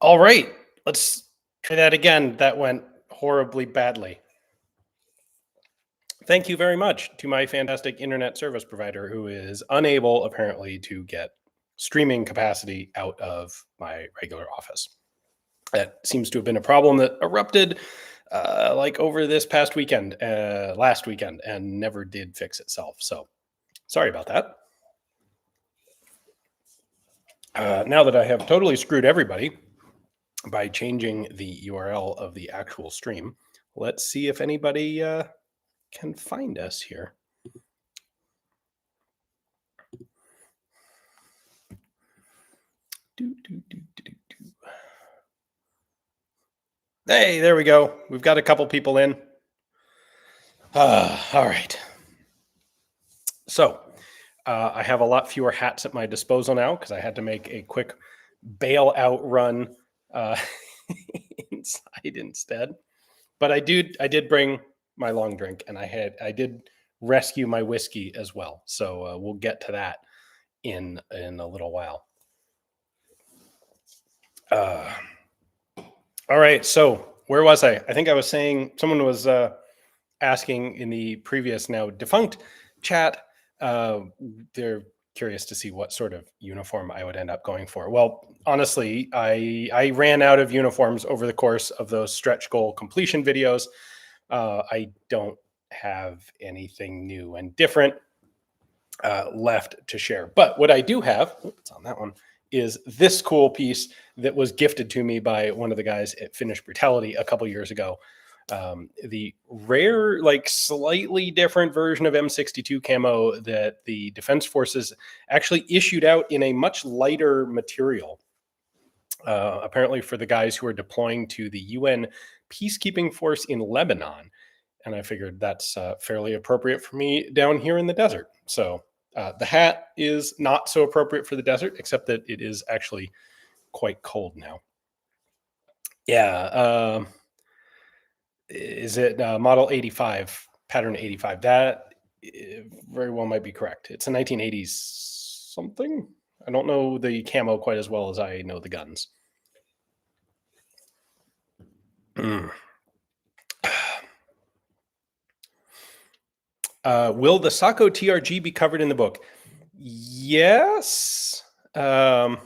All right, let's try that again. That went horribly badly. Thank you very much to my fantastic internet service provider who is unable, apparently, to get streaming capacity out of my regular office. That seems to have been a problem that erupted like over this past weekend, last weekend, and never did fix itself. So sorry about that. Now that I have totally screwed everybody by changing the URL of the actual stream, let's see if anybody can find us here. Hey, there we go. We've got a couple people in. All right. So I have a lot fewer hats at my disposal now because I had to make a quick bailout run inside instead. But I did bring my long drink, and I did rescue my whiskey as well. So we'll get to that in a little while. All right. So where was I? I think I was saying someone was asking in the previous now defunct chat. They're curious to see what sort of uniform I would end up going for. Well, honestly, I ran out of uniforms over the course of those stretch goal completion videos. I don't have anything new and different left to share. But what I do have, it's on that one, is this cool piece that was gifted to me by one of the guys at Finnish Brutality a couple years ago. The rare, like slightly different version of M62 camo that the Defense Forces actually issued out in a much lighter material, apparently for the guys who are deploying to the UN peacekeeping force in Lebanon. And I figured that's fairly appropriate for me down here in the desert. So the hat is not so appropriate for the desert, except that it is actually quite cold now. Yeah. Is it model 85, pattern 85? That very well might be correct. It's a 1980s something. I don't know the camo quite as well as I know the guns. Will the SACO TRG be covered in the book? Yes. Hold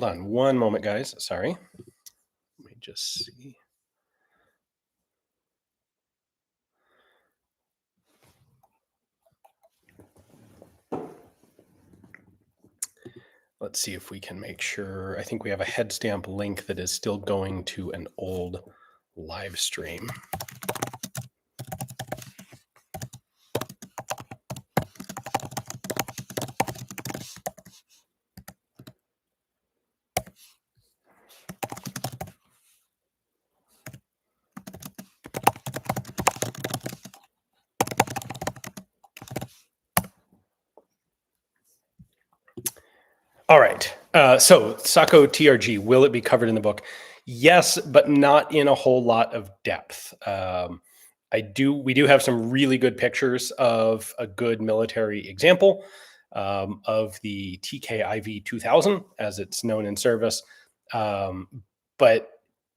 on one moment, guys. Sorry. Let me just see. Let's see if we can make sure. I think we have a head stamp link that is still going to an old live stream. All right. So SACO TRG, will it be covered in the book? Yes, but not in a whole lot of depth. We do have some really good pictures of a good military example of the TKIV 2000, as it's known in service. But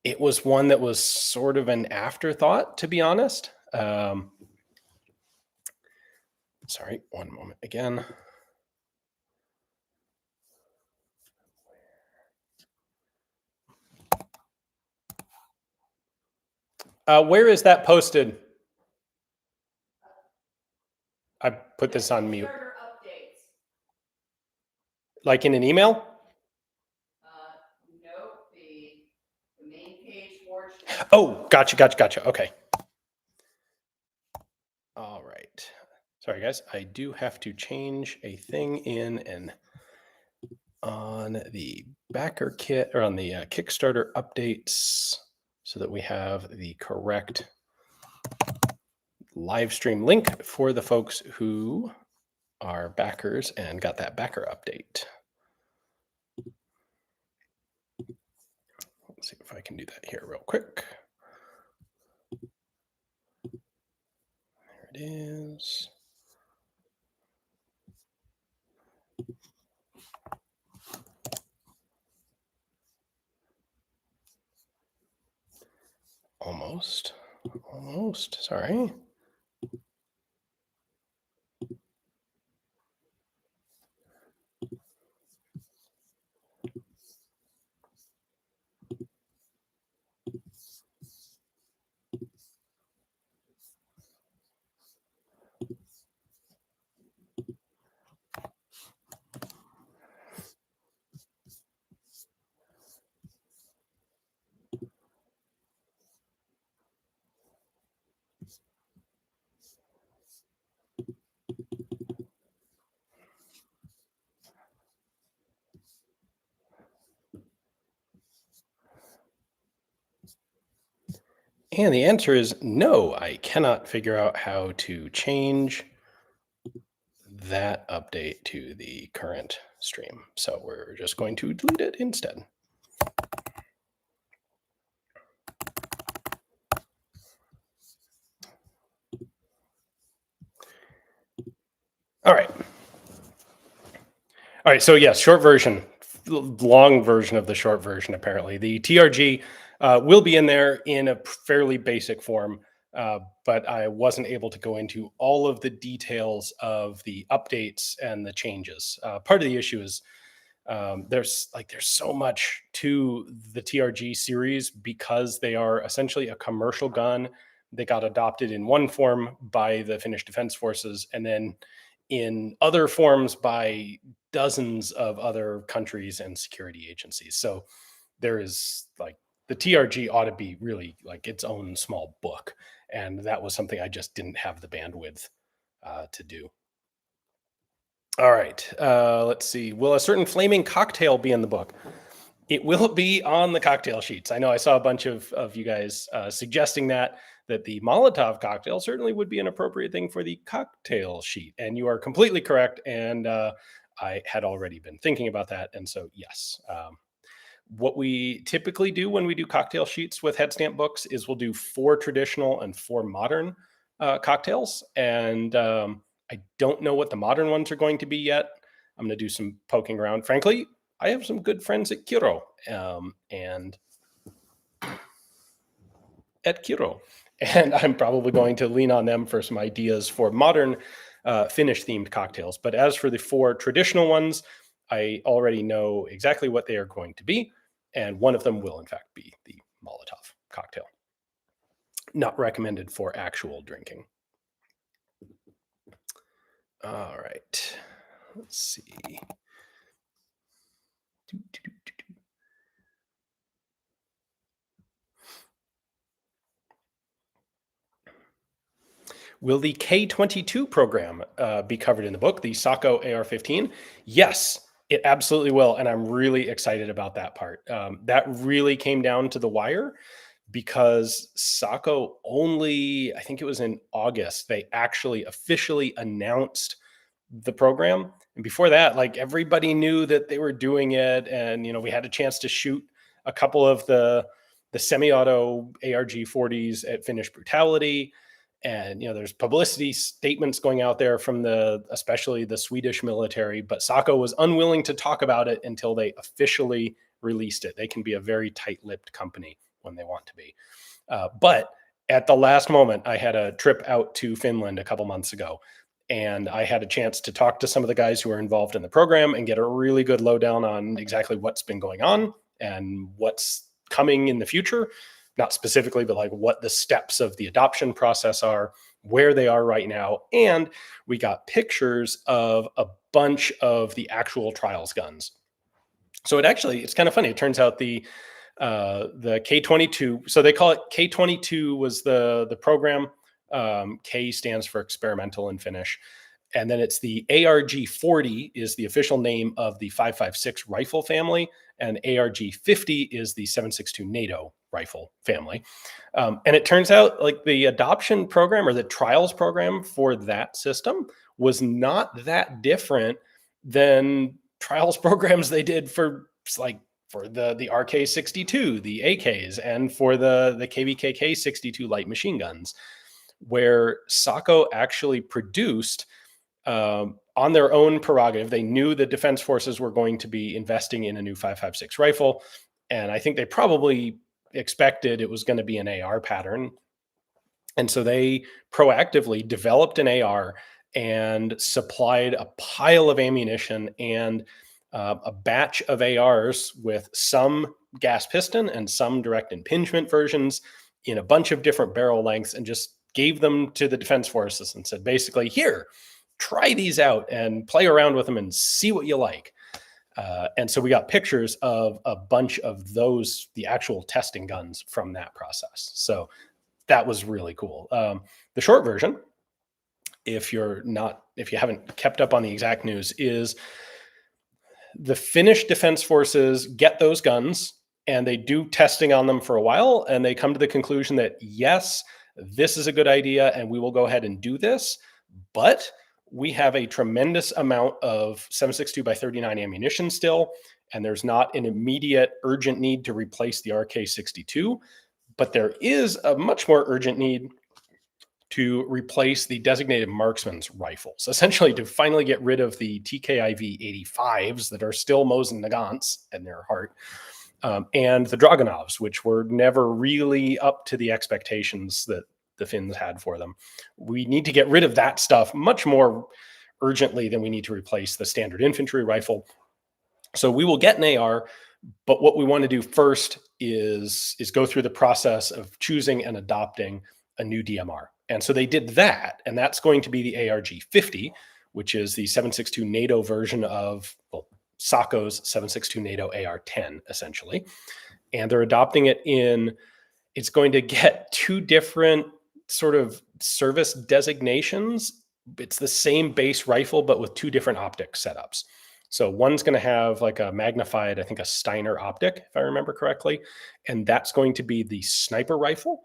it was one that was sort of an afterthought, to be honest. Sorry, one moment again. Where is that posted? I put this on mute. Like in an email? No, the main page. Oh, gotcha. Okay. All right. Sorry, guys. I do have to change a thing in and on the backer kit or on the Kickstarter updates so that we have the correct live stream link for the folks who are backers and got that backer update. Let's see if I can do that here real quick. There it is. Almost, sorry. And the answer is no, I cannot figure out how to change that update to the current stream. So we're just going to delete it instead. All right. All right. So yes, short version, long version of the short version, apparently. The TRG will be in there in a fairly basic form, but I wasn't able to go into all of the details of the updates and the changes. Part of the issue is there's so much to the TRG series because they are essentially a commercial gun. They got adopted in one form by the Finnish Defense Forces and then in other forms by dozens of other countries and security agencies. So there is the TRG ought to be really like its own small book. And that was something I just didn't have the bandwidth to do. All right. Let's see. Will a certain flaming cocktail be in the book? It will be on the cocktail sheets. I know I saw a bunch of you guys suggesting that the Molotov cocktail certainly would be an appropriate thing for the cocktail sheet. And you are completely correct. And I had already been thinking about that. And so, yes. What we typically do when we do cocktail sheets with head stamp books is we'll do 4 traditional and 4 modern cocktails. And I don't know what the modern ones are going to be yet. I'm going to do some poking around. Frankly, I have some good friends at Kiro and I'm probably going to lean on them for some ideas for modern Finnish themed cocktails. But as for the 4 traditional ones, I already know exactly what they are going to be. And one of them will, in fact, be the Molotov cocktail. Not recommended for actual drinking. All right. Let's see. Will the K-22 program be covered in the book, the SACO AR-15? Yes, it absolutely will. And I'm really excited about that part. That really came down to the wire because SACO only, I think it was in August, they actually officially announced the program. And before that, like everybody knew that they were doing it. And, we had a chance to shoot a couple of the semi-auto ARG-40s at Finnish Brutality. And there's publicity statements going out there from especially the Swedish military, but SACO was unwilling to talk about it until they officially released it. They can be a very tight-lipped company when they want to be. But at the last moment, I had a trip out to Finland a couple months ago, and I had a chance to talk to some of the guys who are involved in the program and get a really good lowdown on exactly what's been going on and what's coming in the future. Not specifically, but like what the steps of the adoption process are, where they are right now. And we got pictures of a bunch of the actual trials guns. So it's kind of funny. It turns out the K-22, so they call it K-22 was the program. K stands for experimental in Finnish. And then it's the ARG-40 is the official name of the 5.56 rifle family, and ARG-50 is the 7.62 NATO rifle family. And it turns out like the adoption program or the trials program for that system was not that different than trials programs they did for the RK-62, the AKs, and for the KVKK-62 light machine guns, where SACO actually produced on their own prerogative. They knew the defense forces were going to be investing in a new 5.56 rifle. And I think they probably expected it was going to be an AR pattern. And so they proactively developed an AR and supplied a pile of ammunition and a batch of ARs with some gas piston and some direct impingement versions in a bunch of different barrel lengths, and just gave them to the Defense Forces and said, basically, here, try these out and play around with them and see what you like. And so we got pictures of a bunch of those, the actual testing guns from that process. So that was really cool. The short version, if you haven't kept up on the exact news, is the Finnish Defense Forces get those guns and they do testing on them for a while, and they come to the conclusion that, yes, this is a good idea and we will go ahead and do this, but we have a tremendous amount of 7.62 by 39 ammunition still, and there's not an immediate urgent need to replace the RK-62, but there is a much more urgent need to replace the designated marksman's rifles, essentially to finally get rid of the TKIV 85s that are still Mosin Nagants in their heart, and the Dragunovs, which were never really up to the expectations that the Finns had for them. We need to get rid of that stuff much more urgently than we need to replace the standard infantry rifle. So we will get an AR, but what we want to do first is go through the process of choosing and adopting a new DMR. And so they did that, and that's going to be the ARG-50, which is the 7.62 NATO version of, well, SACO's 7.62 NATO AR-10, essentially. And they're adopting it it's going to get two different sort of service designations. It's the same base rifle, but with two different optic setups. So one's going to have like a magnified, I think a Steiner optic, if I remember correctly, and that's going to be the sniper rifle.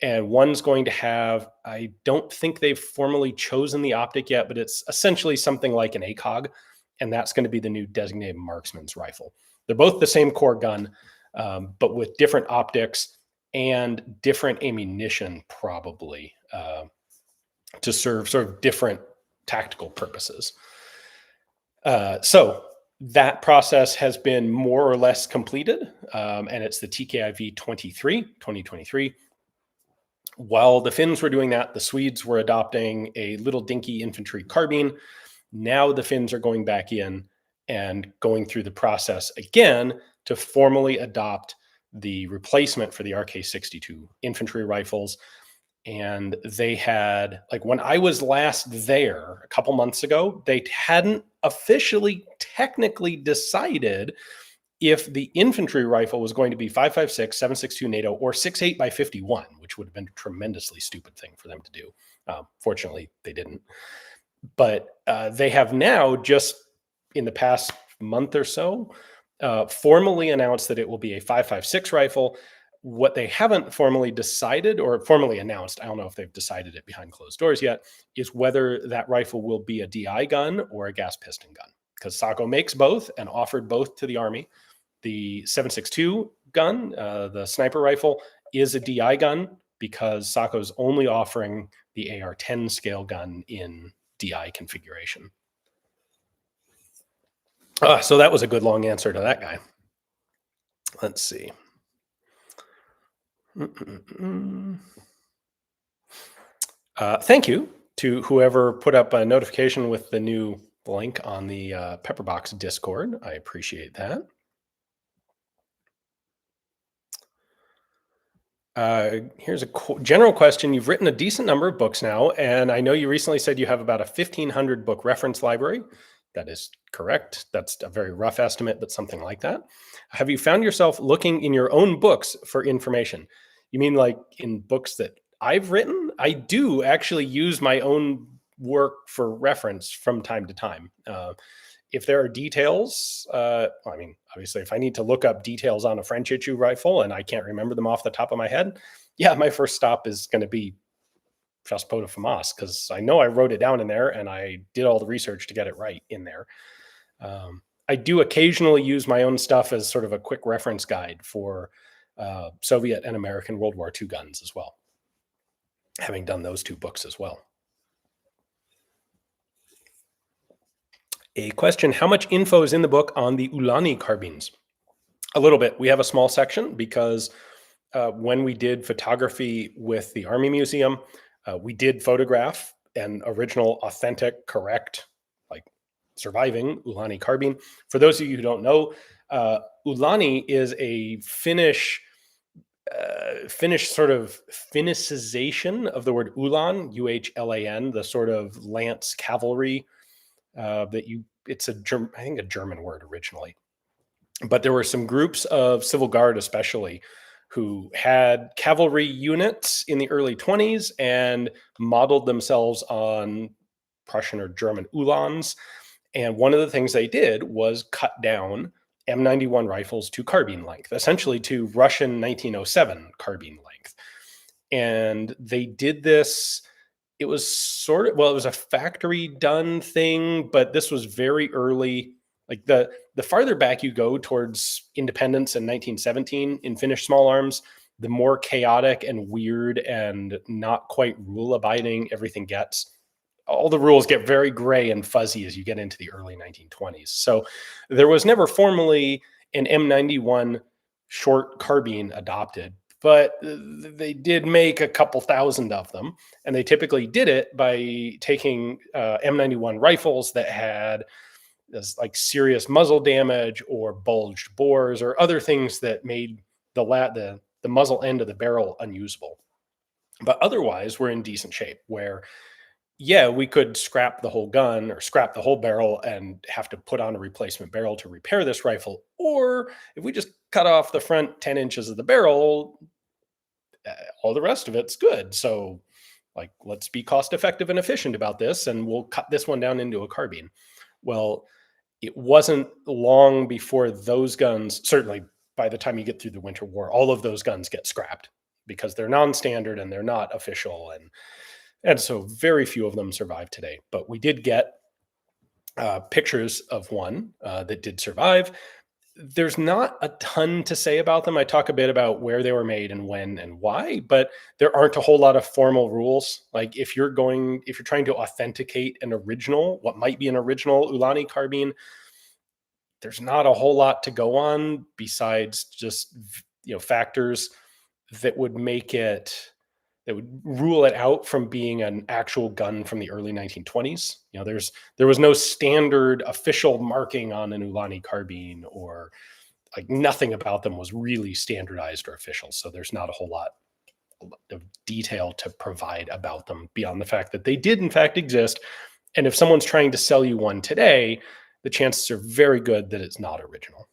And one's going to have, I don't think they've formally chosen the optic yet, but it's essentially something like an ACOG, and that's going to be the new designated marksman's rifle. They're both the same core gun, but with different optics and different ammunition, probably, to serve sort of different tactical purposes. So that process has been more or less completed, and it's the TKIV 2023. While the Finns were doing that, the Swedes were adopting a little dinky infantry carbine. Now the Finns are going back in and going through the process again to formally adopt the replacement for the RK-62 infantry rifles. And they had, like, when I was last there a couple months ago, they hadn't officially technically decided if the infantry rifle was going to be 5.56, 7.62 NATO, or 6.8 by 51, which would have been a tremendously stupid thing for them to do. Fortunately, they didn't. But they have now, just in the past month or so, formally announced that it will be a 5.56 rifle. What they haven't formally decided or formally announced, I don't know if they've decided it behind closed doors yet, is whether that rifle will be a DI gun or a gas piston gun. Because SACO makes both and offered both to the Army. The 7.62 gun, the sniper rifle, is a DI gun because SACO's only offering the AR-10 scale gun in DI configuration. So that was a good long answer to that guy. Let's see. Thank you to whoever put up a notification with the new link on the Pepperbox Discord. I appreciate that. Here's a general question. You've written a decent number of books now, and I know you recently said you have about a 1,500 book reference library. That is correct. That's a very rough estimate, but something like that. Have you found yourself looking in your own books for information? You mean like in books that I've written? I do actually use my own work for reference from time to time. If there are details, I mean, obviously, if I need to look up details on a French issue rifle and I can't remember them off the top of my head, yeah, my first stop is going to be Chassepot de FAMAS, because I know I wrote it down in there and I did all the research to get it right in there. I do occasionally use my own stuff as sort of a quick reference guide for Soviet and American World War II guns as well, having done those two books as well. A question: how much info is in the book on the Ulani carbines? A little bit. We have a small section because when we did photography with the Army Museum, we did photograph an original, authentic, correct, like surviving Ulani carbine. For those of you who don't know, Ulani is a Finnish sort of Finnicization of the word Ulan, UHLAN, the sort of lance cavalry it's I think a German word originally. But there were some groups of civil guard, especially, who had cavalry units in the early 20s and modeled themselves on Prussian or German Ulans. And one of the things they did was cut down M91 rifles to carbine length, essentially to Russian 1907 carbine length. And they did this. It was it was a factory done thing, but this was very early. Like the farther back you go towards independence in 1917 in Finnish small arms, the more chaotic and weird and not quite rule abiding everything gets. All the rules get very gray and fuzzy as you get into the early 1920s. So there was never formally an M91 short carbine adopted, but they did make a couple thousand of them. And they typically did it by taking M91 rifles that had this like serious muzzle damage or bulged bores or other things that made the muzzle end of the barrel unusable. But otherwise, we're in decent shape where, yeah, we could scrap the whole gun or scrap the whole barrel and have to put on a replacement barrel to repair this rifle. Or if we just cut off the front 10 inches of the barrel, all the rest of it's good. So, like, let's be cost effective and efficient about this, and we'll cut this one down into a carbine. Well, it wasn't long before those guns, certainly by the time you get through the Winter War, all of those guns get scrapped because they're non-standard and they're not official. And so very few of them survive today. But we did get pictures of one that did survive. There's not a ton to say about them. I talk a bit about where they were made and when and why, but there aren't a whole lot of formal rules. Like if you're trying to authenticate an original, what might be an original Ulani carbine, there's not a whole lot to go on besides just, factors that would rule it out from being an actual gun from the early 1920s. There was no standard official marking on an Ulani carbine, or like nothing about them was really standardized or official. So there's not a whole lot of detail to provide about them beyond the fact that they did in fact exist. And if someone's trying to sell you one today, the chances are very good that it's not original.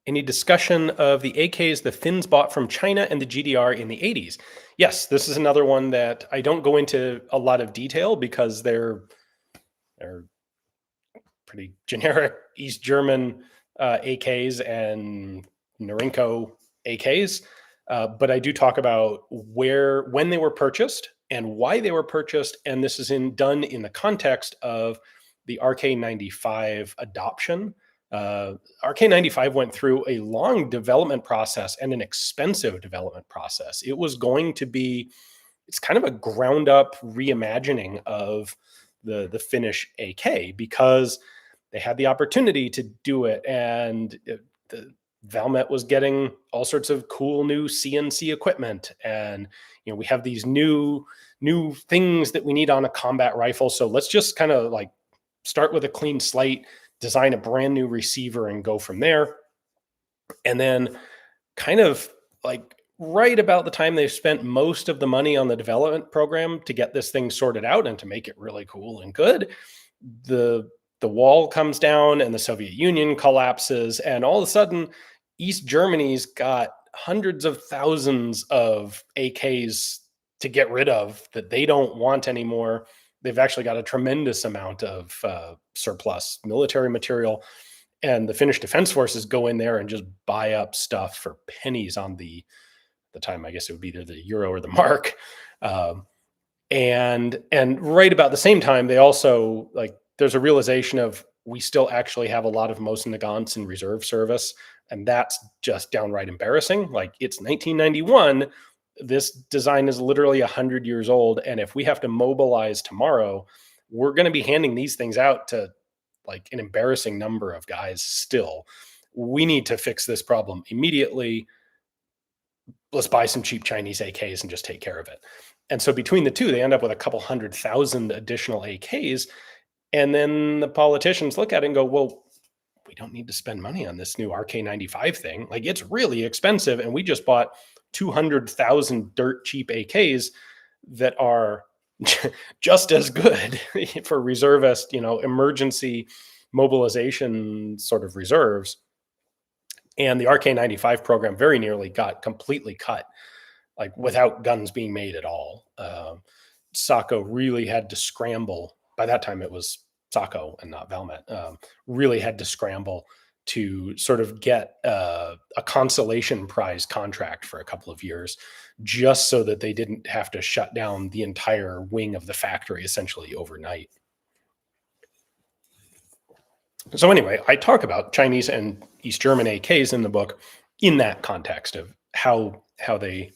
Any discussion of the AKs the Finns bought from China and the GDR in the 80s? Yes, this is another one that I don't go into a lot of detail because they're pretty generic East German AKs and Norinco AKs. But I do talk about when they were purchased and why they were purchased. And this is done in the context of the RK95 adoption. RK95 went through a long development process and an expensive development process. It's kind of a ground up reimagining of the Finnish AK because they had the opportunity to do it. And the Valmet was getting all sorts of cool new CNC equipment. And, we have these new things that we need on a combat rifle. So let's just kind of like start with a clean slate, design a brand new receiver and go from there. And then kind of like right about the time they've spent most of the money on the development program to get this thing sorted out and to make it really cool and good, the wall comes down and the Soviet Union collapses. And all of a sudden, East Germany's got hundreds of thousands of AKs to get rid of that they don't want anymore. They've actually got a tremendous amount of surplus military material. And the Finnish Defense Forces go in there and just buy up stuff for pennies on the time, I guess it would be either the euro or the mark. And right about the same time, they also, like, there's a realization of we still actually have a lot of Mosin Nagants in reserve service. And that's just downright embarrassing. Like, it's 1991. This design is literally 100 years old. And if we have to mobilize tomorrow, we're going to be handing these things out to like an embarrassing number of guys still. We need to fix this problem immediately. Let's buy some cheap Chinese AKs and just take care of it. And so between the two, they end up with a couple 100,000 additional AKs. And then the politicians look at it and go, well, we don't need to spend money on this new RK95 thing. Like, it's really expensive. And we just bought 200,000 dirt cheap AKs that are just as good for reservist, emergency mobilization sort of reserves. And the RK95 program very nearly got completely cut, like without guns being made at all. SACO really had to scramble. By that time, it was SACO and not Valmet. Really had to scramble to sort of get a consolation prize contract for a couple of years, just so that they didn't have to shut down the entire wing of the factory essentially overnight. So anyway, I talk about Chinese and East German AKs in the book in that context of how they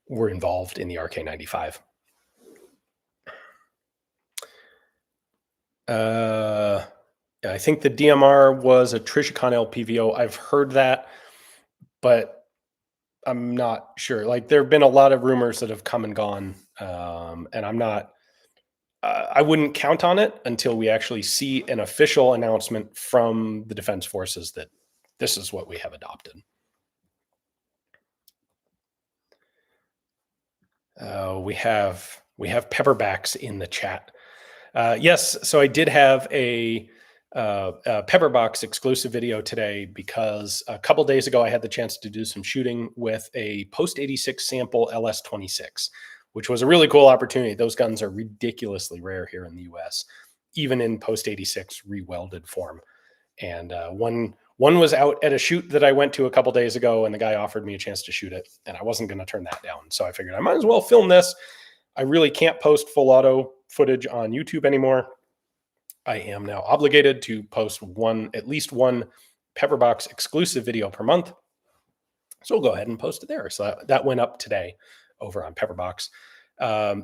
were involved in the RK95. I think the DMR was a Trishikon LPVO. I've heard that, but I'm not sure. Like, there have been a lot of rumors that have come and gone, and I'm not. I wouldn't count on it until we actually see an official announcement from the Defense Forces that this is what we have adopted. We have pepperbacks in the chat. Yes, so I did have a Pepperbox exclusive video today because a couple days ago I had the chance to do some shooting with a post-86 sample LS-26, which was a really cool opportunity. Those guns are ridiculously rare here in the US, even in post-86 re-welded form. And one was out at a shoot that I went to a couple days ago, and the guy offered me a chance to shoot it, and I wasn't going to turn that down. So I figured I might as well film this. I really can't post full auto footage on YouTube anymore. I am now obligated to post at least one Pepperbox exclusive video per month. So we'll go ahead and post it there. So that went up today over on Pepperbox.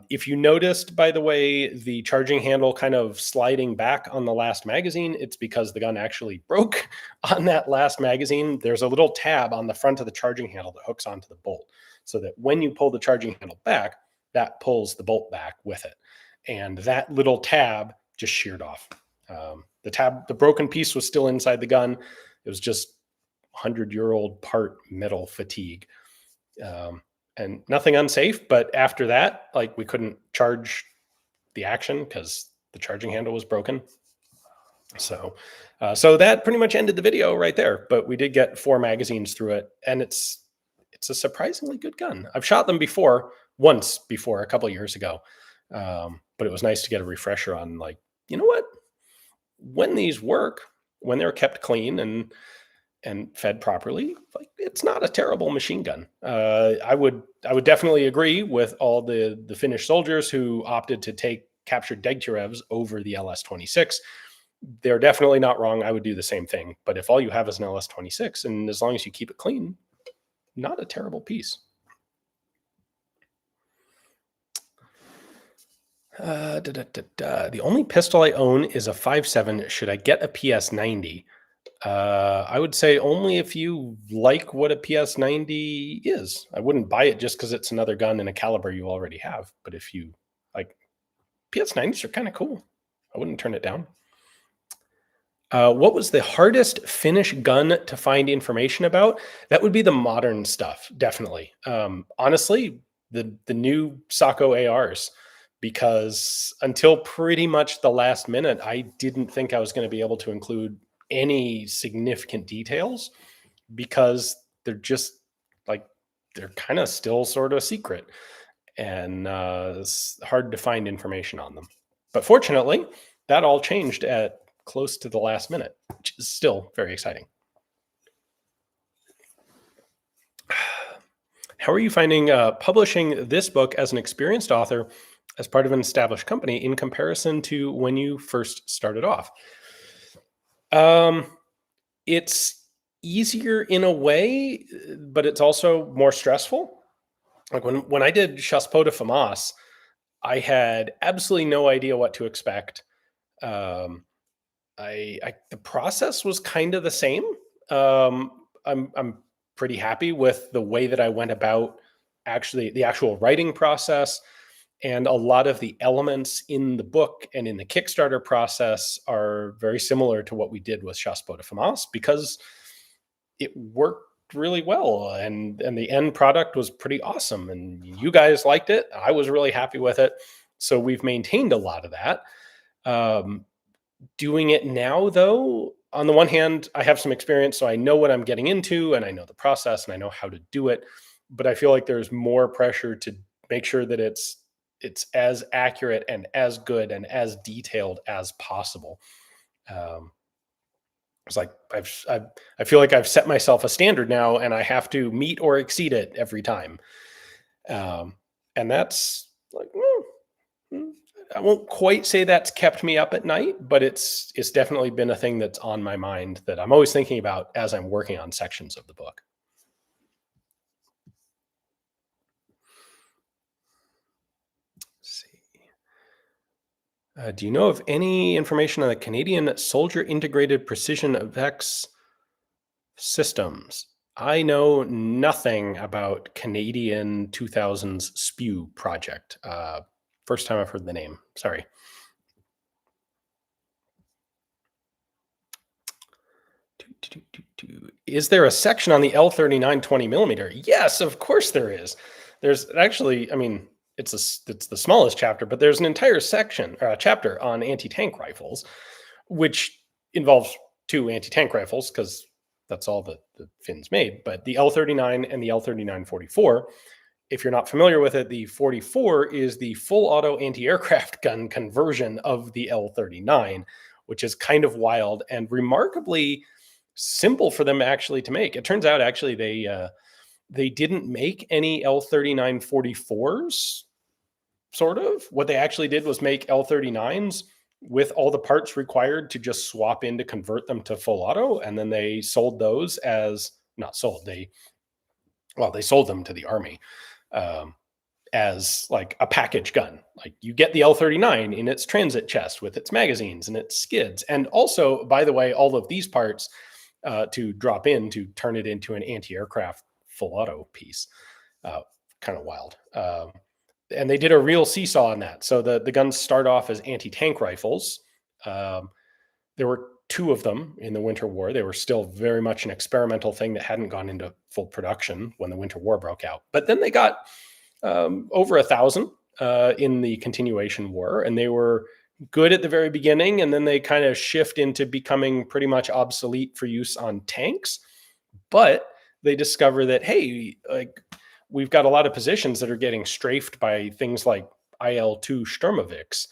If you noticed, by the way, the charging handle kind of sliding back on the last magazine, it's because the gun actually broke on that last magazine. There's a little tab on the front of the charging handle that hooks onto the bolt, so that when you pull the charging handle back, that pulls the bolt back with it. And that little tab just sheared off. The broken piece was still inside the gun. It was just 100-year-old part metal fatigue. And nothing unsafe, but after that, like, we couldn't charge the action because the charging handle was broken. So that pretty much ended the video right there, but we did get 4 magazines through it, and it's a surprisingly good gun. I've shot them once before a couple of years ago. But it was nice to get a refresher on, like, you know what, when these work, when they're kept clean and fed properly, like, it's not a terrible machine gun. I would definitely agree with all the Finnish soldiers who opted to take captured Degtярevs over the LS-26. They're definitely not wrong. I would do the same thing. But if all you have is an LS-26, and as long as you keep it clean, not a terrible piece. The only pistol I own is a 5.7. Should I get a PS90? I would say only if you like what a PS90 is. I wouldn't buy it just because it's another gun in a caliber you already have. But if you like, PS90s are kind of cool. I wouldn't turn it down. What was the hardest Finnish gun to find information about? That would be the modern stuff, definitely. Honestly, the new SACO ARs. Because until pretty much the last minute, I didn't think I was going to be able to include any significant details, because they're just like, they're kind of still sort of secret, and it's hard to find information on them. But fortunately, that all changed at close to the last minute, which is still very exciting. How are you finding publishing this book as an experienced author, as part of an established company, in comparison to when you first started off? It's easier in a way, but it's also more stressful. Like when I did Chassepot de FAMAS, I had absolutely no idea what to expect. Um, the process was kind of the same. I'm pretty happy with the way that I went about actually the actual writing process, and a lot of the elements in the book and in the Kickstarter process are very similar to what we did with Chassepot de FAMAS because it worked really well, and the end product was pretty awesome, and you guys liked it. I was really happy with it, so we've maintained a lot of that. Um, Doing it now, though, on the one hand, I have some experience, so I know what I'm getting into, and I know the process, and I know how to do it. But I feel like there's more pressure to make sure that it's as accurate and as good and as detailed as possible. Um, it's like I feel like I've set myself a standard now, and I have to meet or exceed it every time. Um, and that's like, mm, I won't quite say that's kept me up at night, but it's definitely been a thing that's on my mind that I'm always thinking about as I'm working on sections of the book. Let's see. Do you know of any information on the Canadian Soldier Integrated Precision Effects Systems? I know nothing about Canadian 2000s SPEW project. First time I've heard the name. Sorry. Is there a section on the L39 20mm? Yes, of course there is. There's actually, I mean, it's the smallest chapter, but there's an entire section or a chapter on anti-tank rifles, which involves two anti-tank rifles because that's all that the Finns made. But the L39 and the L39-44, if you're not familiar with it, the 44 is the full auto anti-aircraft gun conversion of the L39, which is kind of wild and remarkably simple for them actually to make. It turns out actually they didn't make any L39-44s. Sort of what they actually did was make L39s with all the parts required to just swap in to convert them to full auto, and then they sold those as not sold. They sold them to the army as like a package gun. Like you get the L39 in its transit chest with its magazines and its skids, and also, by the way, all of these parts to drop in to turn it into an anti-aircraft full auto piece. Kind of wild. And they did a real seesaw on that. So the guns start off as anti-tank rifles. There were two of them in the Winter War. They were still very much an experimental thing that hadn't gone into full production when the Winter War broke out. But then they got over 1,000 in the continuation war, and they were good at the very beginning, and then they kind of shift into becoming pretty much obsolete for use on tanks. But they discover that, hey, like we've got a lot of positions that are getting strafed by things like IL-2 Sturmovix,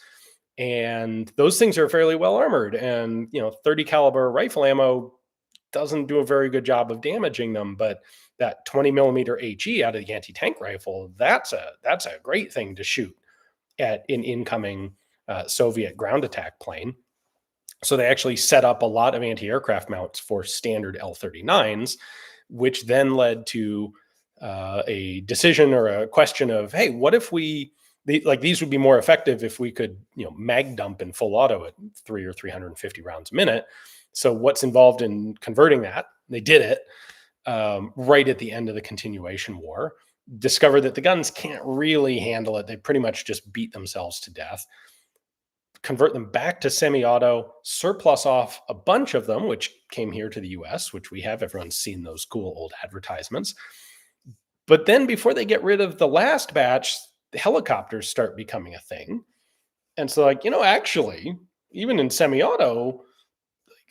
and those things are fairly well armored, and 30 caliber rifle ammo doesn't do a very good job of damaging them, but that 20mm HE out of the anti-tank rifle, that's a great thing to shoot at an incoming Soviet ground attack plane. So they actually set up a lot of anti-aircraft mounts for standard L39s, which then led to a decision or a question of, hey, what if these would be more effective if we could, mag dump in full auto at 300 or 350 rounds a minute. So what's involved in converting that? They did it right at the end of the continuation war, discovered that the guns can't really handle it. They pretty much just beat themselves to death. Convert them back to semi-auto, surplus off a bunch of them, which came here to the US, which we have. Everyone's seen those cool old advertisements. But then before they get rid of the last batch, the helicopters start becoming a thing. And so actually, even in semi-auto,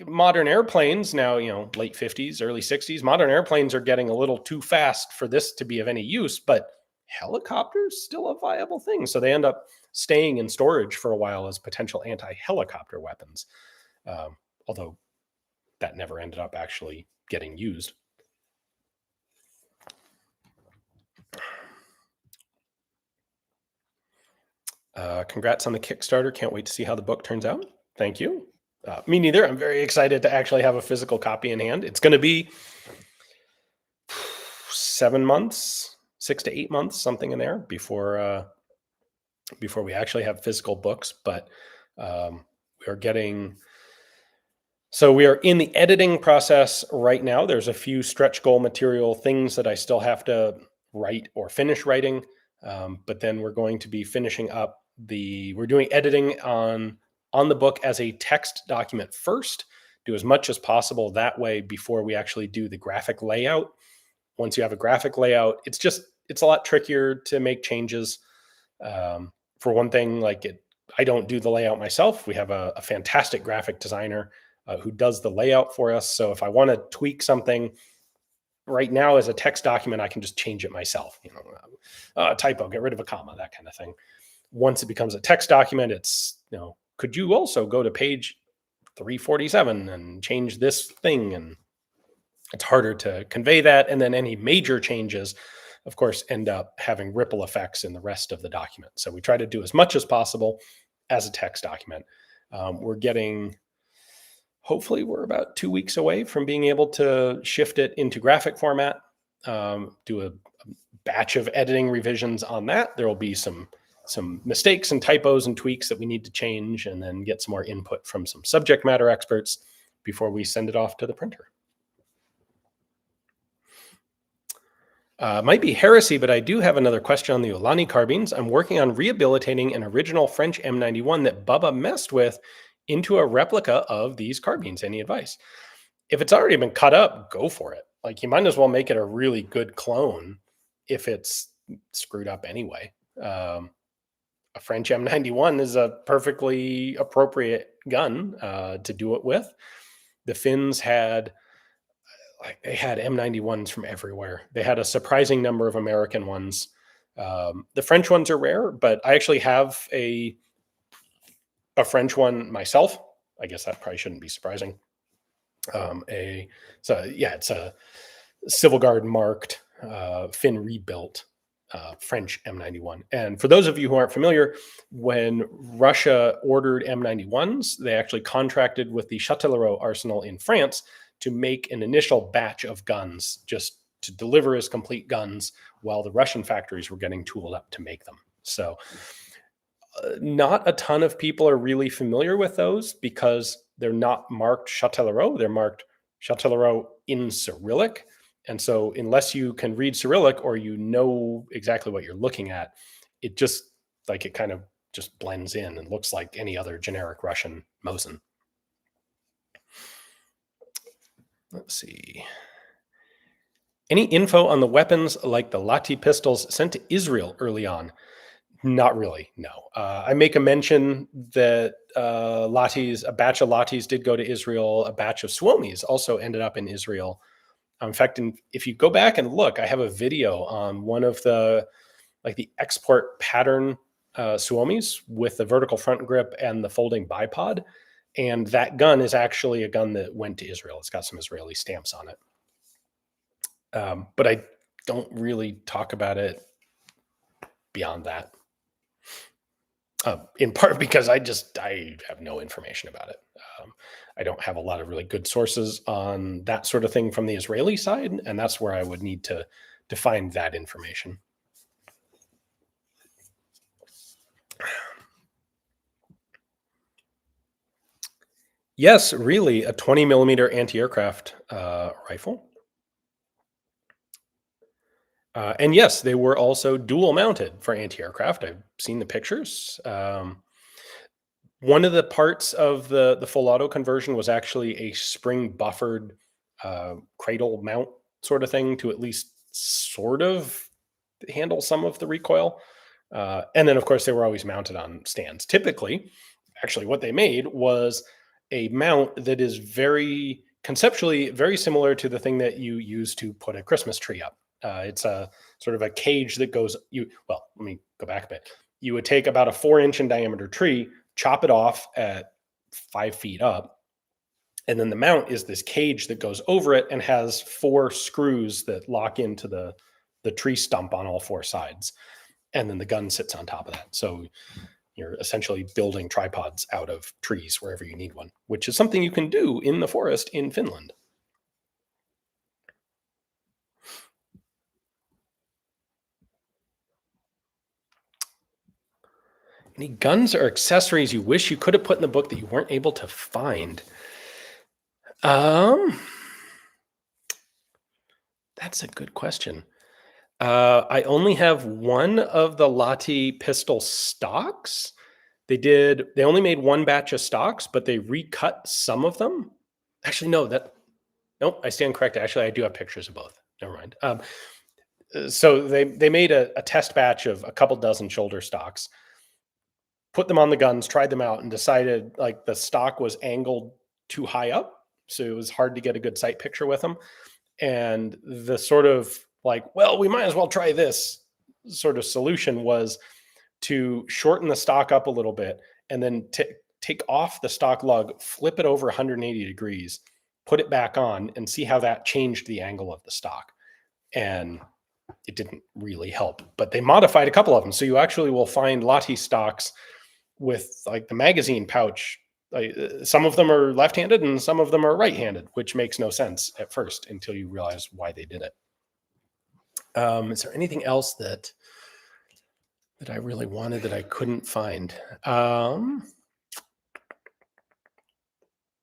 modern airplanes now, late 50s, early 60s, modern airplanes are getting a little too fast for this to be of any use, but helicopters still a viable thing. So they end up staying in storage for a while as potential anti-helicopter weapons. Although that never ended up actually getting used. Congrats on the Kickstarter. Can't wait to see how the book turns out. Thank you. Me neither. I'm very excited to actually have a physical copy in hand. It's going to be 7 months 6 to 8 months, something in there before we actually have physical books. But we are getting. So we are in the editing process right now. There's a few stretch goal material things that I still have to write or finish writing. But then we're going to be finishing up we're doing editing on the book as a text document first, do as much as possible that way before we actually do the graphic layout. Once you have a graphic layout, it's a lot trickier to make changes. For one thing, I don't do the layout myself. We have a fantastic graphic designer who does the layout for us. So if I want to tweak something right now as a text document, I can just change it myself. Typo, get rid of a comma, that kind of thing. Once it becomes a text document, it's, could you also go to page 347 and change this thing? And it's harder to convey that. And then any major changes, of course, end up having ripple effects in the rest of the document. So we try to do as much as possible as a text document. Hopefully we're about 2 weeks away from being able to shift it into graphic format, do a batch of editing revisions on that. There will be some mistakes and typos and tweaks that we need to change, and then get some more input from some subject matter experts before we send it off to the printer. Might be heresy, but I do have another question on the Ulani carbines. I'm working on rehabilitating an original French M91 that Bubba messed with into a replica of these carbines. Any advice? If it's already been cut up, go for it. You might as well make it a really good clone if it's screwed up anyway. A French M91 is a perfectly appropriate gun to do it with. The Finns had M91s from everywhere. They had a surprising number of American ones. The French ones are rare, but I actually have a French one myself. I guess that probably shouldn't be surprising. It's a Civil Guard marked Finn rebuilt French M91. And for those of you who aren't familiar, when Russia ordered M91s, they actually contracted with the Châtellerault arsenal in France to make an initial batch of guns, just to deliver as complete guns, while the Russian factories were getting tooled up to make them. So not a ton of people are really familiar with those because they're not marked Châtellerault. They're marked Châtellerault in Cyrillic. And so unless you can read Cyrillic or you know exactly what you're looking at, it just it kind of just blends in and looks like any other generic Russian Mosin. Let's see. Any info on the weapons like the Lahti pistols sent to Israel early on? Not really, no. I make a mention that a batch of Lahtis did go to Israel. A batch of Suomis also ended up in Israel. In fact, if you go back and look, I have a video on one of the export pattern Suomis with the vertical front grip and the folding bipod. And that gun is actually a gun that went to Israel. It's got some Israeli stamps on it. But I don't really talk about it beyond that. In part because I have no information about it. I don't have a lot of really good sources on that sort of thing from the Israeli side, and that's where I would need to find that information. Yes, really, a 20 millimeter anti-aircraft rifle. And yes, they were also dual mounted for anti-aircraft. I've seen the pictures. One of the parts of the full auto conversion was actually a spring buffered cradle mount sort of thing to at least sort of handle some of the recoil. And then, of course, they were always mounted on stands. Typically, actually, what they made was a mount that is conceptually very similar to the thing that you use to put a Christmas tree up. It's a sort of a cage that goes, let me go back a bit. You would take about a 4-inch in diameter tree, chop it off at 5 feet up. And then the mount is this cage that goes over it and has 4 screws that lock into the tree stump on all 4 sides. And then the gun sits on top of that. So you're essentially building tripods out of trees wherever you need one, which is something you can do in the forest in Finland. Any guns or accessories you wish you could have put in the book that you weren't able to find? That's a good question. I only have one of the Lahti pistol stocks. They only made one batch of stocks, but they recut some of them. Actually, nope, I stand corrected. Actually, I do have pictures of both. Never mind. So they made a test batch of a couple dozen shoulder stocks, put them on the guns, tried them out, and decided like the stock was angled too high up. So it was hard to get a good sight picture with them. And the sort of like, well, we might as well try this sort of solution was to shorten the stock up a little bit and then take off the stock lug, flip it over 180 degrees, put it back on, and see how that changed the angle of the stock. And it didn't really help, but they modified a couple of them. So you actually will find Lahti stocks with like the magazine pouch. Some of them are left-handed and some of them are right-handed, which makes no sense at first until you realize why they did it. Is there anything else that I really wanted that I couldn't find? No,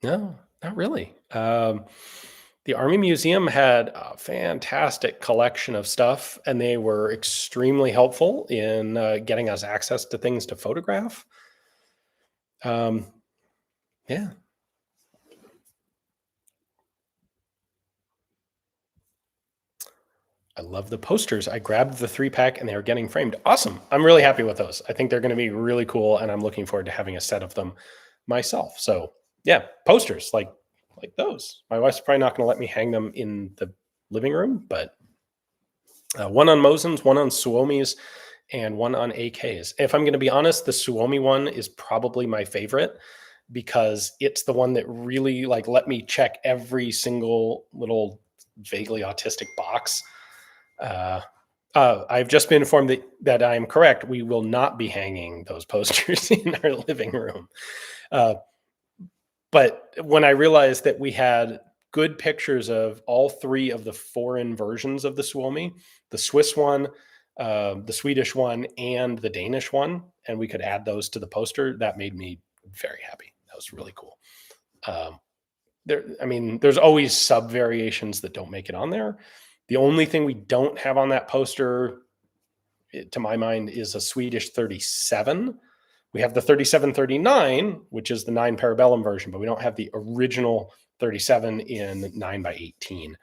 not really. The Army Museum had a fantastic collection of stuff, and they were extremely helpful in getting us access to things to photograph. Yeah. I love the posters. I grabbed the 3-pack and they are getting framed. Awesome. I'm really happy with those. I think they're going to be really cool, and I'm looking forward to having a set of them myself. So yeah, posters like those. My wife's probably not going to let me hang them in the living room, but one on Mosins, one on Suomis, and one on AKs. If I'm going to be honest, the Suomi one is probably my favorite because it's the one that really like let me check every single little vaguely autistic box. I've just been informed that I am correct. We will not be hanging those posters in our living room. But when I realized that we had good pictures of all 3 of the foreign versions of the Suomi, the Swiss one, the Swedish one, and the Danish one, and we could add those to the poster, that made me very happy. That was really cool. There's always sub variations that don't make it on there. The only thing we don't have on that poster, to my mind, is a Swedish 37. We have the 3739, which is the 9 Parabellum version, but we don't have the original 37 in 9x18.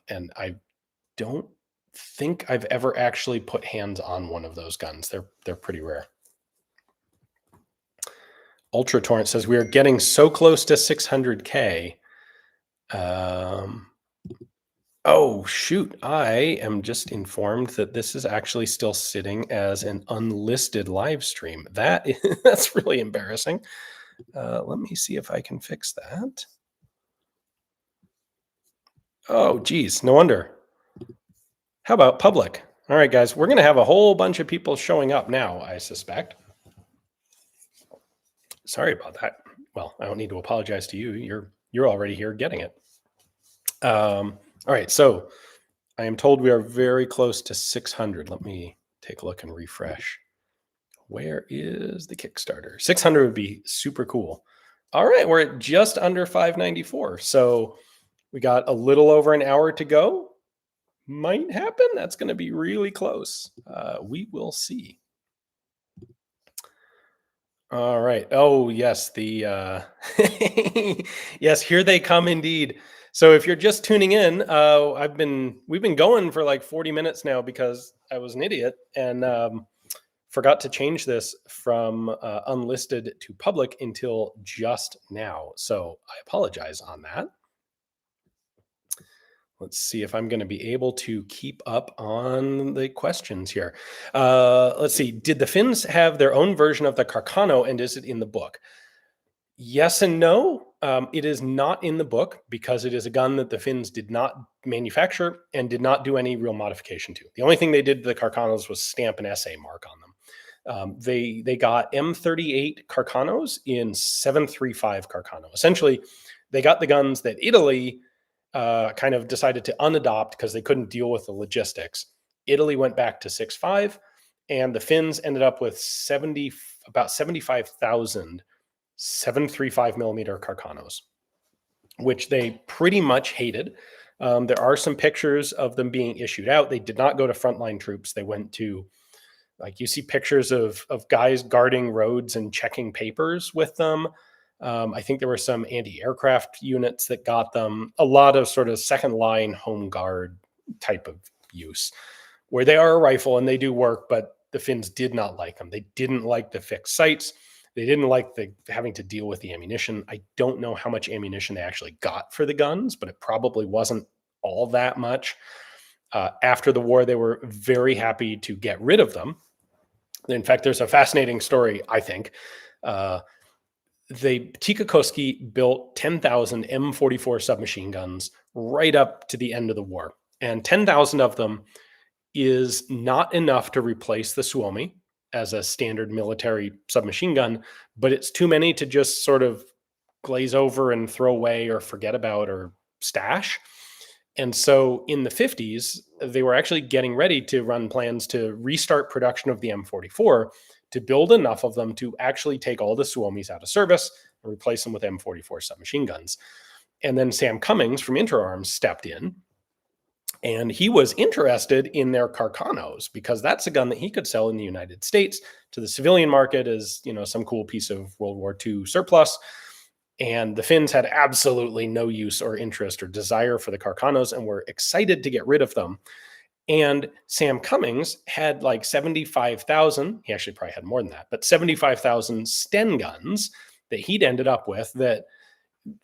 And I don't think I've ever actually put hands on one of those guns. They're pretty rare. Ultra Torrent says we are getting so close to 600K. Oh, shoot. I am just informed that this is actually still sitting as an unlisted live stream. That's really embarrassing. Let me see if I can fix that. Oh, geez. No wonder. How about public? All right, guys. We're going to have a whole bunch of people showing up now, I suspect. Sorry about that. Well, I don't need to apologize to you. You're already here getting it. All right, so I am told we are very close to 600. Let me take a look and refresh. Where is the Kickstarter? 600 would be super cool. All right, we're at just under 594. So we got a little over an hour to go. Might happen. That's going to be really close. We will see. All right. Oh, yes. Yes, here they come indeed. So if you're just tuning in, we've been going for like 40 minutes now because I was an idiot and forgot to change this from unlisted to public until just now. So I apologize on that. Let's see if I'm going to be able to keep up on the questions here. Let's see. Did the Finns have their own version of the Carcano, and is it in the book? Yes and no. It is not in the book because it is a gun that the Finns did not manufacture and did not do any real modification to. The only thing they did to the Carcanos was stamp an SA mark on them. They got M38 Carcanos in 735 Carcano. Essentially, they got the guns that Italy kind of decided to unadopt because they couldn't deal with the logistics. Italy went back to 6.5, And the Finns ended up with about 75,000 7.35 millimeter Carcanos, which they pretty much hated. There are some pictures of them being issued out. They did not go to frontline troops. They went to, like, you see pictures of guys guarding roads and checking papers with them. I think there were some anti-aircraft units that got them. A lot of sort of second line home guard type of use, where they are a rifle and they do work, but the Finns did not like them. They didn't like the fixed sights. They didn't like having to deal with the ammunition. I don't know how much ammunition they actually got for the guns, but it probably wasn't all that much. After the war, they were very happy to get rid of them. In fact, there's a fascinating story, I think. Tikkakoski built 10,000 M44 submachine guns right up to the end of the war. And 10,000 of them is not enough to replace the Suomi as a standard military submachine gun, but it's too many to just sort of glaze over and throw away or forget about or stash. And so in the 50s, they were actually getting ready to run plans to restart production of the M44 to build enough of them to actually take all the Suomis out of service and replace them with M44 submachine guns. And then Sam Cummings from Interarms stepped in, and he was interested in their Carcanos because that's a gun that he could sell in the United States to the civilian market as, some cool piece of World War II surplus. And the Finns had absolutely no use or interest or desire for the Carcanos and were excited to get rid of them. And Sam Cummings had like 75,000, he actually probably had more than that, but 75,000 Sten guns that he'd ended up with that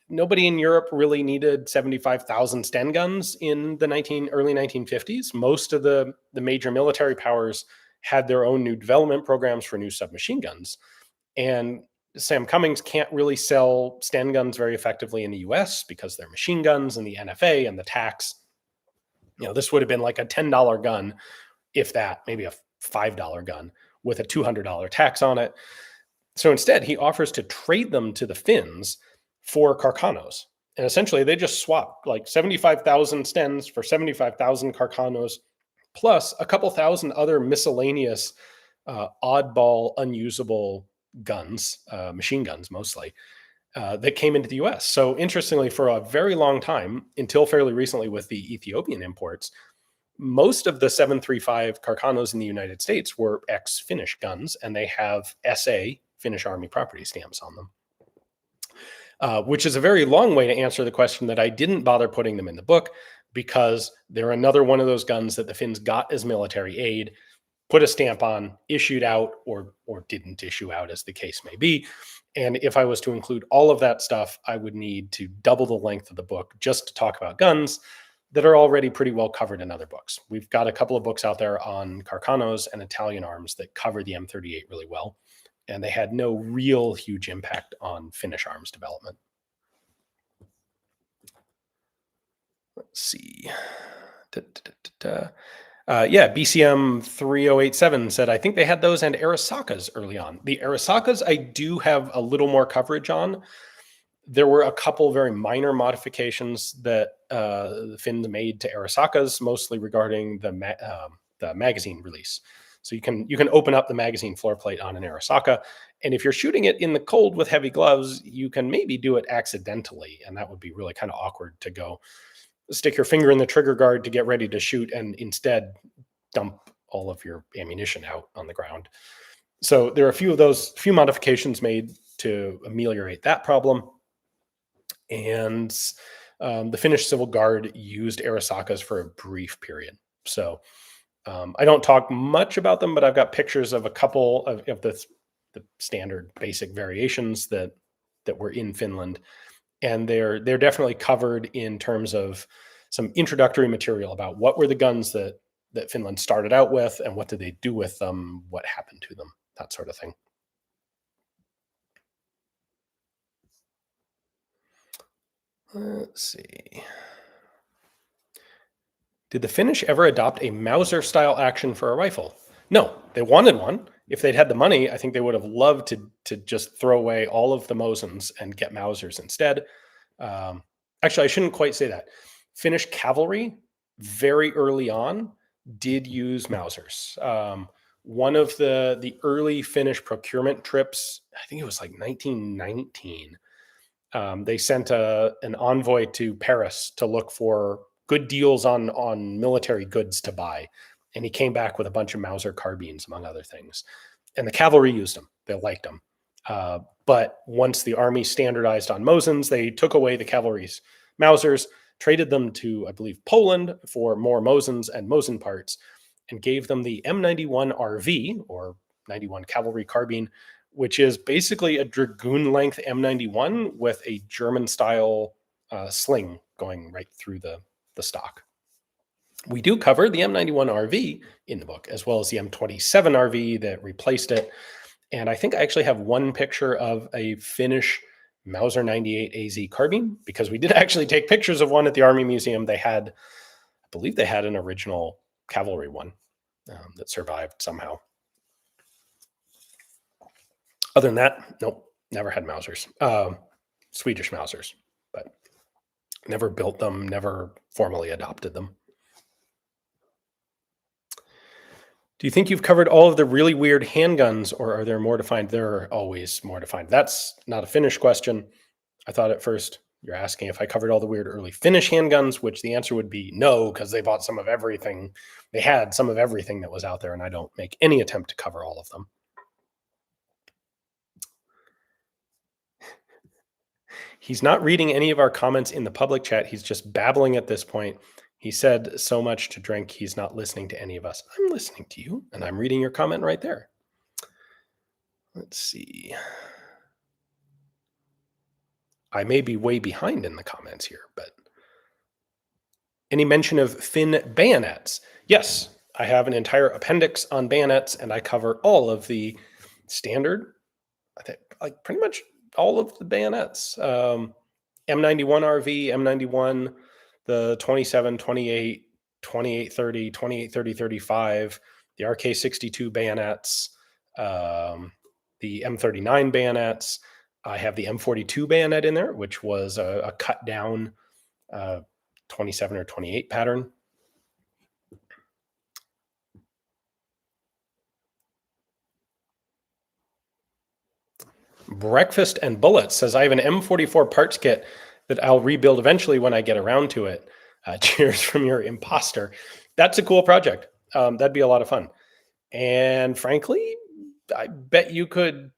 nobody in Europe really needed 75,000 Sten guns in the early 1950s. Most of the major military powers had their own new development programs for new submachine guns. And Sam Cummings can't really sell Sten guns very effectively in the US because they're machine guns and the NFA and the tax. This would have been like a $10 gun, if that, maybe a $5 gun with a $200 tax on it. So instead, he offers to trade them to the Finns for Carcanos. And essentially, they just swap like 75,000 Stens for 75,000 Carcanos, plus a couple thousand other miscellaneous oddball, unusable guns, machine guns mostly, that came into the US. So interestingly, for a very long time, until fairly recently with the Ethiopian imports, most of the 735 Carcanos in the United States were ex-Finnish guns, and they have SA, Finnish Army property stamps on them. Which is a very long way to answer the question that I didn't bother putting them in the book, because they're another one of those guns that the Finns got as military aid, put a stamp on, issued out, or didn't issue out, as the case may be. And if I was to include all of that stuff, I would need to double the length of the book just to talk about guns that are already pretty well covered in other books. We've got a couple of books out there on Carcanos and Italian arms that cover the M38 really well, and they had no real huge impact on Finnish arms development. Let's see. BCM 3087 said, I think they had those and Arisakas early on. The Arisakas I do have a little more coverage on. There were a couple very minor modifications that the Finns made to Arisakas, mostly regarding the magazine release. So you can open up the magazine floor plate on an Arisaka, and if you're shooting it in the cold with heavy gloves, you can maybe do it accidentally, and that would be really kind of awkward to go stick your finger in the trigger guard to get ready to shoot and instead dump all of your ammunition out on the ground. So there are a few modifications made to ameliorate that problem. And the Finnish Civil Guard used Arisakas for a brief period. So I don't talk much about them, but I've got pictures of a couple of the standard basic variations that were in Finland. And they're definitely covered in terms of some introductory material about what were the guns that Finland started out with and what did they do with them, what happened to them, that sort of thing. Let's see. Did the Finnish ever adopt a Mauser style action for a rifle? No, they wanted one. If they'd had the money, I think they would have loved to just throw away all of the Mosins and get Mausers instead. Actually, I shouldn't quite say that. Finnish cavalry, very early on, did use Mausers. one of the early Finnish procurement trips, I think it was like 1919, they sent an envoy to Paris to look for good deals on military goods to buy. And he came back with a bunch of Mauser carbines, among other things. And the cavalry used them. They liked them. But once the army standardized on Mosins, they took away the cavalry's Mausers, traded them to, I believe, Poland for more Mosins and Mosin parts, and gave them the M91 RV, or 91 cavalry carbine, which is basically a dragoon length M91 with a German style sling going right through the stock. We do cover the M91 RV in the book, as well as the M27 RV that replaced it. And I think I actually have one picture of a Finnish Mauser 98 AZ carbine, because we did actually take pictures of one at the Army Museum. They had, I believe they had an original cavalry one that survived somehow. Other than that, nope, never had Mausers. Swedish Mausers, but never built them, never formally adopted them. Do you think you've covered all of the really weird handguns, or are there more to find? There are always more to find. That's not a Finnish question. I thought at first you're asking if I covered all the weird early Finnish handguns, which the answer would be no, because they bought some of everything. They had some of everything that was out there, and I don't make any attempt to cover all of them. He's not reading any of our comments in the public chat. He's just babbling at this point. He said so much to drink, he's not listening to any of us. I'm listening to you, and I'm reading your comment right there. Let's see. I may be way behind in the comments here, but any mention of Finn bayonets? Yes, I have an entire appendix on bayonets, and I cover all of the standard, I think, like pretty much all of the bayonets. M91 RV, M91, the 27, 28, 2830, 2830, 35, the RK62 bayonets, the M39 bayonets. I have the M42 bayonet in there, which was a cut down 27 or 28 pattern. Breakfast and Bullets says, I have an M44 parts kit that I'll rebuild eventually when I get around to it. Cheers from your imposter. That's a cool project. That'd be a lot of fun. And frankly, I bet you could,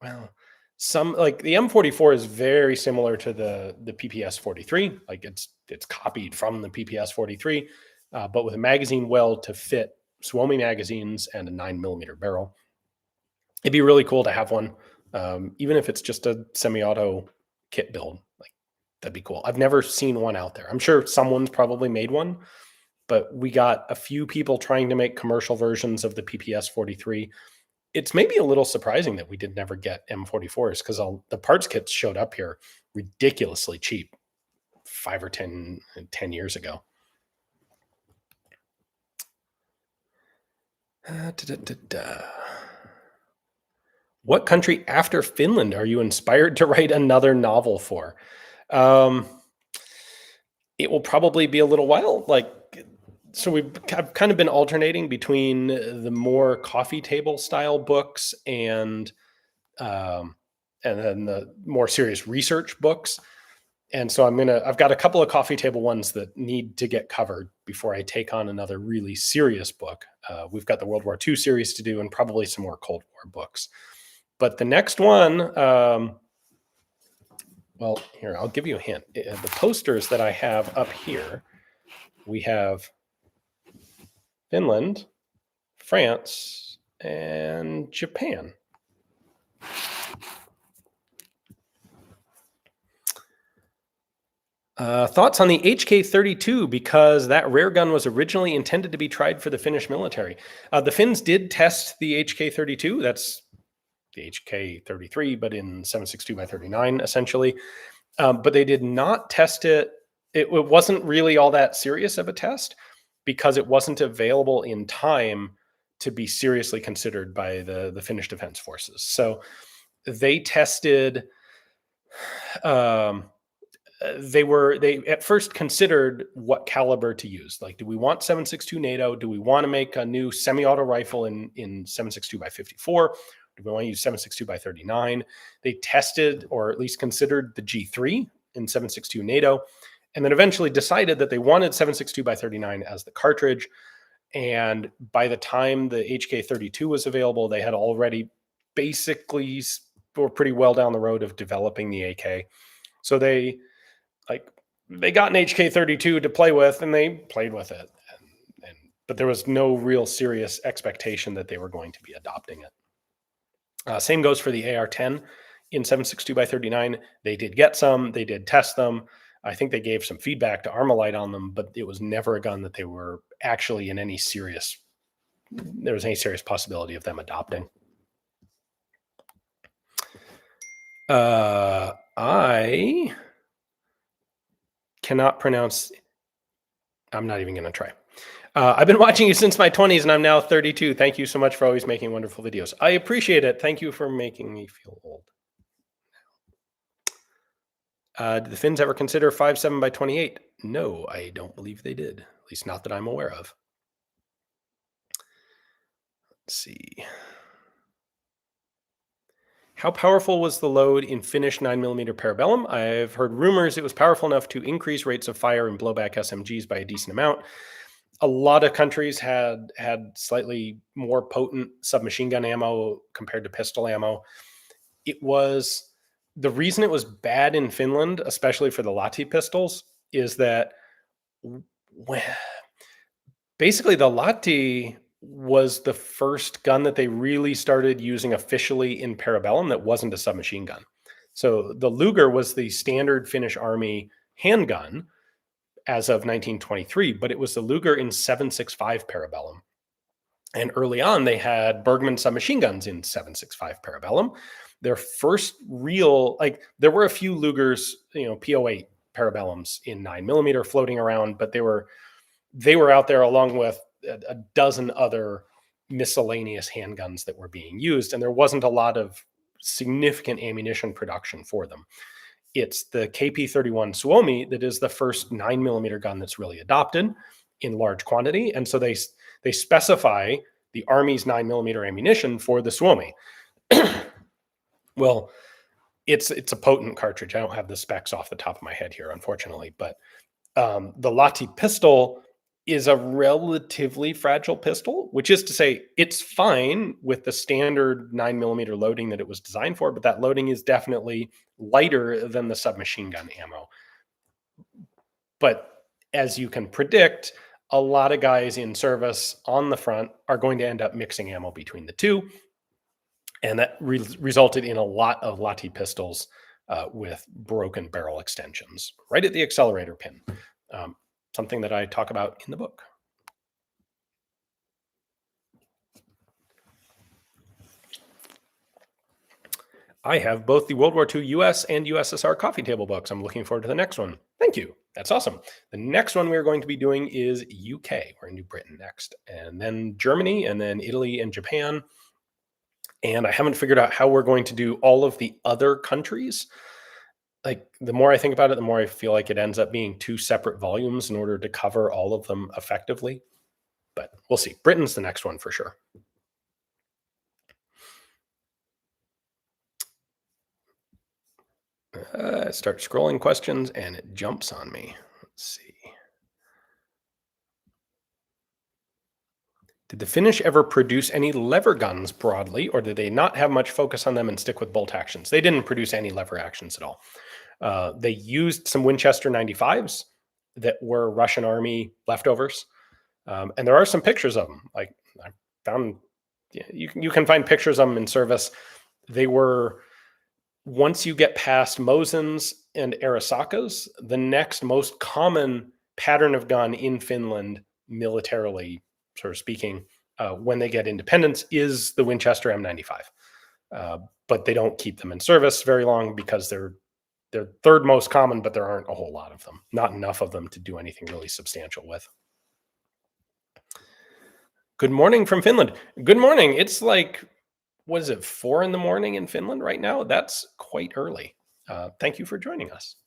well, like the M44 is very similar to the PPS 43. Like it's copied from the PPS 43, but with a magazine well to fit Suomi magazines and a 9mm barrel. It'd be really cool to have one, even if it's just a semi-auto kit build. Like that'd be cool. I've never seen one out there. I'm sure someone's probably made one, but we got a few people trying to make commercial versions of the PPS 43. It's maybe a little surprising that we did never get M44s, because the parts kits showed up here ridiculously cheap 5 or 10 years ago. What country after Finland are you inspired to write another novel for? It will probably be a little while. So I've kind of been alternating between the more coffee table style books and then the more serious research books. And so I've got a couple of coffee table ones that need to get covered before I take on another really serious book. We've got the World War II series to do, and probably some more Cold War books. But the next one, well, here, I'll give you a hint. The posters that I have up here, we have Finland, France, and Japan. Thoughts on the HK-32, because that rare gun was originally intended to be tried for the Finnish military. The Finns did test the HK-32. That's the HK-33, but in 7.62x39, essentially. But they did not test it. It wasn't really all that serious of a test, because it wasn't available in time to be seriously considered by the Finnish Defense Forces. So they tested they at first considered what caliber to use. Like, do we want 7.62 NATO? Do we want to make a new semi-auto rifle in 7.62 by 54? Do we want to use 7.62 by 39? They tested, or at least considered, the G3 in 7.62 NATO, and then eventually decided that they wanted 7.62 by 39 as the cartridge. And by the time the HK32 was available, they had already basically were pretty well down the road of developing the AK. So they got an HK32 to play with, and they played with it. But there was no real serious expectation that they were going to be adopting it. Same goes for the AR-10 in 7.62 by 39. They did get some. They did test them. I think they gave some feedback to Armalite on them, but it was never a gun that they were actually in any serious, there was any serious possibility of them adopting. I cannot pronounce, I'm not even going to try. I've been watching you since my 20s and I'm now 32. Thank you so much for always making wonderful videos. I appreciate it. Thank you for making me feel old. Did the Finns ever consider 5.7 by 28? No, I don't believe they did. At least not that I'm aware of. Let's see. How powerful was the load in Finnish 9mm Parabellum? I've heard rumors it was powerful enough to increase rates of fire and blowback SMGs by a decent amount. A lot of countries had slightly more potent submachine gun ammo compared to pistol ammo. It was, the reason it was bad in Finland, especially for the Lahti pistols, is that basically the Lahti was the first gun that they really started using officially in Parabellum that wasn't a submachine gun. So the Luger was the standard Finnish Army handgun as of 1923, but it was the Luger in 7.65 Parabellum. And early on, they had Bergmann submachine guns in 7.65 Parabellum. Their first real, like, there were a few Lugers, P08 Parabellums in 9mm floating around, but they were out there along with a dozen other miscellaneous handguns that were being used, and there wasn't a lot of significant ammunition production for them. It's the KP-31 Suomi that is the first 9mm gun that's really adopted in large quantity, and so they specify the Army's 9mm ammunition for the Suomi. Well, it's a potent cartridge. I don't have the specs off the top of my head here, unfortunately, but the Lahti pistol is a relatively fragile pistol, which is to say it's fine with the standard 9mm loading that it was designed for, but that loading is definitely lighter than the submachine gun ammo. But as you can predict, a lot of guys in service on the front are going to end up mixing ammo between the two. And that resulted in a lot of Lahti pistols with broken barrel extensions right at the accelerator pin. Something that I talk about in the book. I have both the World War II US and USSR coffee table books. I'm looking forward to the next one. Thank you. That's awesome. The next one we're going to be doing is UK. We're going to do Britain next, and then Germany, and then Italy and Japan. And I haven't figured out how we're going to do all of the other countries. Like, the more I think about it, the more I feel like it ends up being two separate volumes in order to cover all of them effectively. But we'll see. Britain's the next one for sure. I start scrolling questions and it jumps on me. Let's see. Did the Finnish ever produce any lever guns broadly, or did they not have much focus on them and stick with bolt actions? They didn't produce any lever actions at all. They used some Winchester 95s that were Russian Army leftovers. And there are some pictures of them. Like, I found, you can find pictures of them in service. They were, once you get past Mosins and Arisakas, the next most common pattern of gun in Finland, militarily sort of speaking, when they get independence, is the Winchester M95. But they don't keep them in service very long because they're third most common, but there aren't a whole lot of them. Not enough of them to do anything really substantial with. Good morning from Finland. Good morning. It's like, what is it, 4 a.m. in Finland right now? That's quite early. Thank you for joining us.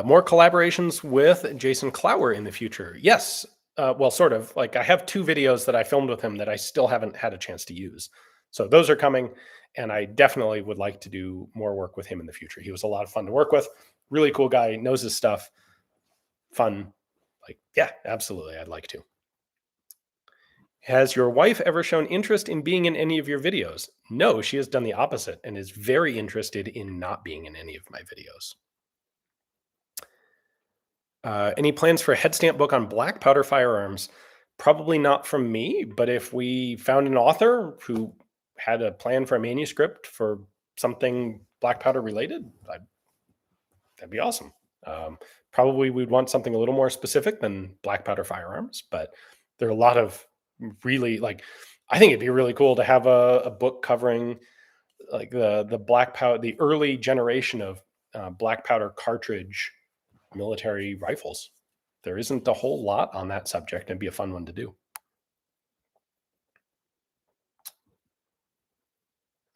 More collaborations with Jason Clower in the future. Yes. Well, sort of. Like I have 2 videos that I filmed with him that I still haven't had a chance to use. So those are coming, and I definitely would like to do more work with him in the future. He was a lot of fun to work with. Really cool guy, knows his stuff. Fun. Like, yeah, absolutely. I'd like to. Has your wife ever shown interest in being in any of your videos? No, she has done the opposite and is very interested in not being in any of my videos. Any plans for a head stamp book on black powder firearms? Probably not from me, but if we found an author who had a plan for a manuscript for something black powder related, that'd be awesome. Probably we'd want something a little more specific than black powder firearms, but there are a lot of really I think it'd be really cool to have a book covering like the black powder, the early generation of black powder cartridge military rifles. There isn't a whole lot on that subject, and it'd be a fun one to do.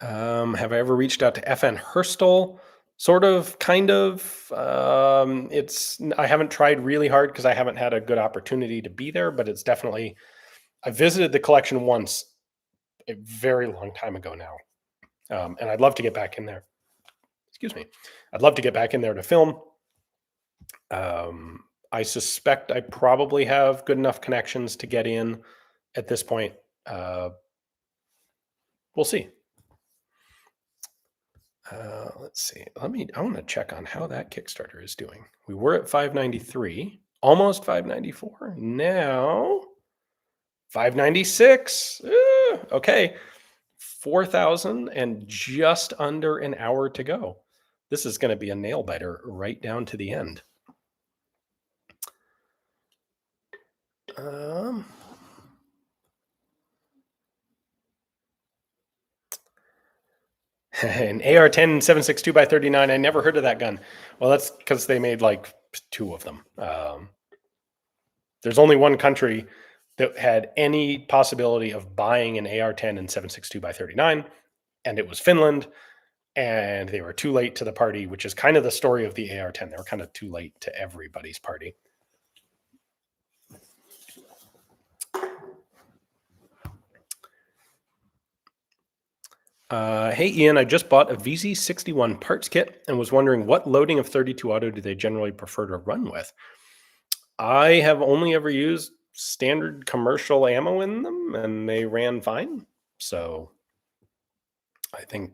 Have I ever reached out to FN Herstal? Sort of, kind of. I haven't tried really hard because I haven't had a good opportunity to be there, but it's definitely, I visited the collection once a very long time ago now. And I'd love to get back in there. Excuse me. I'd love to get back in there to film. I suspect I probably have good enough connections to get in at this point. We'll see. Let's see. I want to check on how that Kickstarter is doing. We were at 593, almost 594. Now 596. Okay. 4,000 and just under an hour to go. This is going to be a nail biter right down to the end. An AR-10 7.62x39. I never heard of that gun. Well, that's because they made like 2 of them. There's only one country that had any possibility of buying an AR-10 and 7.62x39, and it was Finland. And they were too late to the party, which is kind of the story of the AR-10. They were kind of too late to everybody's party. Hey, Ian, I just bought a VZ61 parts kit and was wondering what loading of 32 auto do they generally prefer to run with? I have only ever used standard commercial ammo in them, and they ran fine. So I think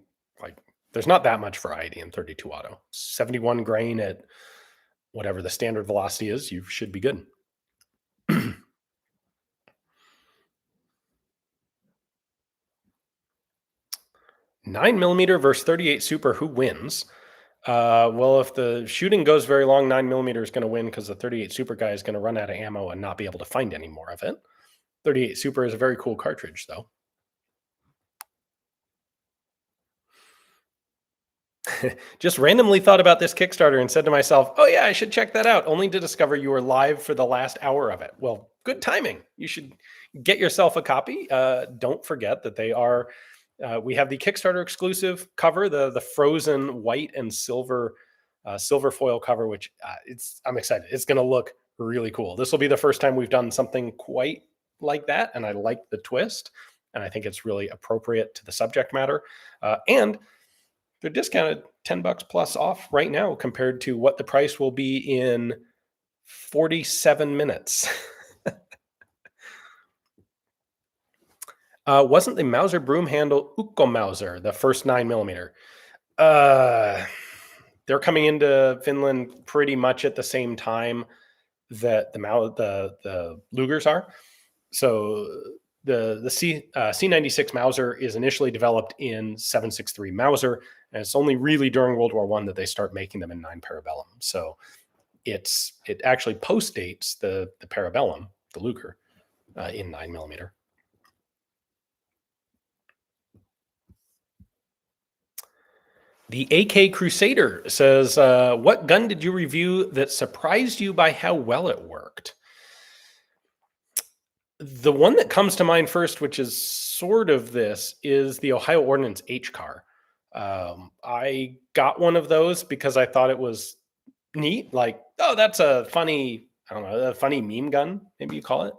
there's not that much variety in 32 auto. 71 grain at whatever the standard velocity is, you should be good. 9mm versus 38 Super, who wins? Well, if the shooting goes very long, 9mm is going to win because the 38 Super guy is going to run out of ammo and not be able to find any more of it. 38 Super is a very cool cartridge, though. Just randomly thought about this Kickstarter and said to myself, oh yeah, I should check that out, only to discover you were live for the last hour of it. Well, good timing. You should get yourself a copy. Don't forget that they are, we have the Kickstarter exclusive cover, the frozen white and silver foil cover, which I'm excited. It's going to look really cool. This will be the first time we've done something quite like that, and I like the twist, and I think it's really appropriate to the subject matter. And they're discounted $10 plus off right now compared to what the price will be in 47 minutes. Wasn't the Mauser broom handle Puukko Mauser the first 9mm? They're coming into Finland pretty much at the same time that the Lugers are. So the C96 Mauser is initially developed in 7.63 Mauser, and it's only really during World War I that they start making them in 9 Parabellum. So it actually postdates the Parabellum, the Luger, in 9mm. The AK Crusader says, what gun did you review that surprised you by how well it worked? The one that comes to mind first, which is sort of this, is the Ohio Ordnance H-Car. I got one of those because I thought it was neat. Like, oh, that's a funny, I don't know, a funny meme gun, maybe you call it.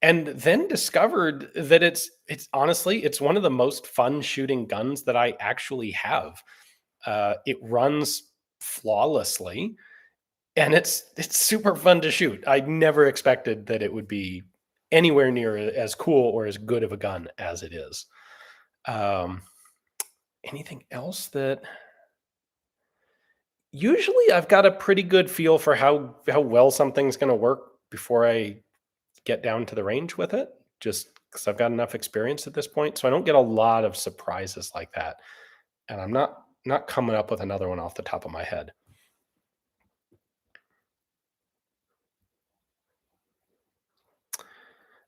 And then discovered that it's honestly, it's one of the most fun shooting guns that I actually have. It runs flawlessly, and it's super fun to shoot. I never expected that it would be anywhere near as cool or as good of a gun as it is. Um, Anything else that usually I've got a pretty good feel for how well something's going to work before I get down to the range with it, just because I've got enough experience at this point. So I don't get a lot of surprises like that, and I'm not coming up with another one off the top of my head.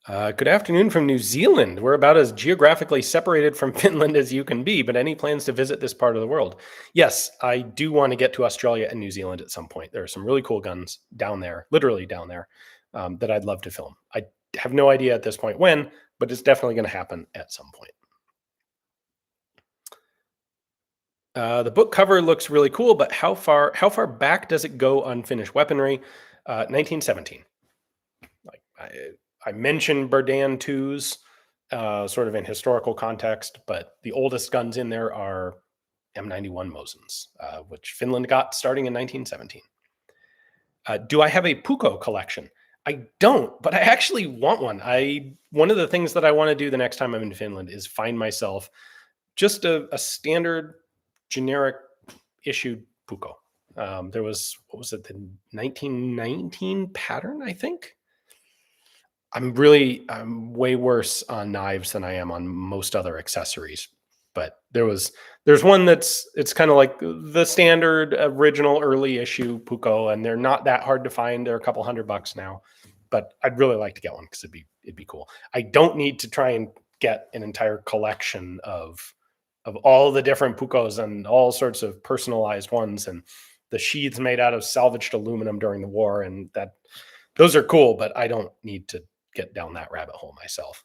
Good afternoon from New Zealand. We're about as geographically separated from Finland as you can be, but any plans to visit this part of the world? Yes, I do want to get to Australia and New Zealand at some point. There are some really cool guns down there, literally down there, that I'd love to film. I have no idea at this point when, but it's definitely going to happen at some point. The book cover looks really cool, but how far back does it go on Finnish weaponry? 1917. Like I mentioned Berdan twos, sort of in historical context, but the oldest guns in there are M91 Mosins, which Finland got starting in 1917. Do I have a Puukko collection? I don't, but I actually want one. One of the things that I want to do the next time I'm in Finland is find myself just a standard generic issued Puukko. There was, what was it, the 1919 pattern, I think. I'm way worse on knives than I am on most other accessories. But there's one it's kind of like the standard original early issue Puukko, and they're not that hard to find. They're a couple $100 now, but I'd really like to get one because it'd be cool. I don't need to try and get an entire collection of all the different Puukkos and all sorts of personalized ones, and the sheaths made out of salvaged aluminum during the war, and those are cool, but I don't need to get down that rabbit hole myself.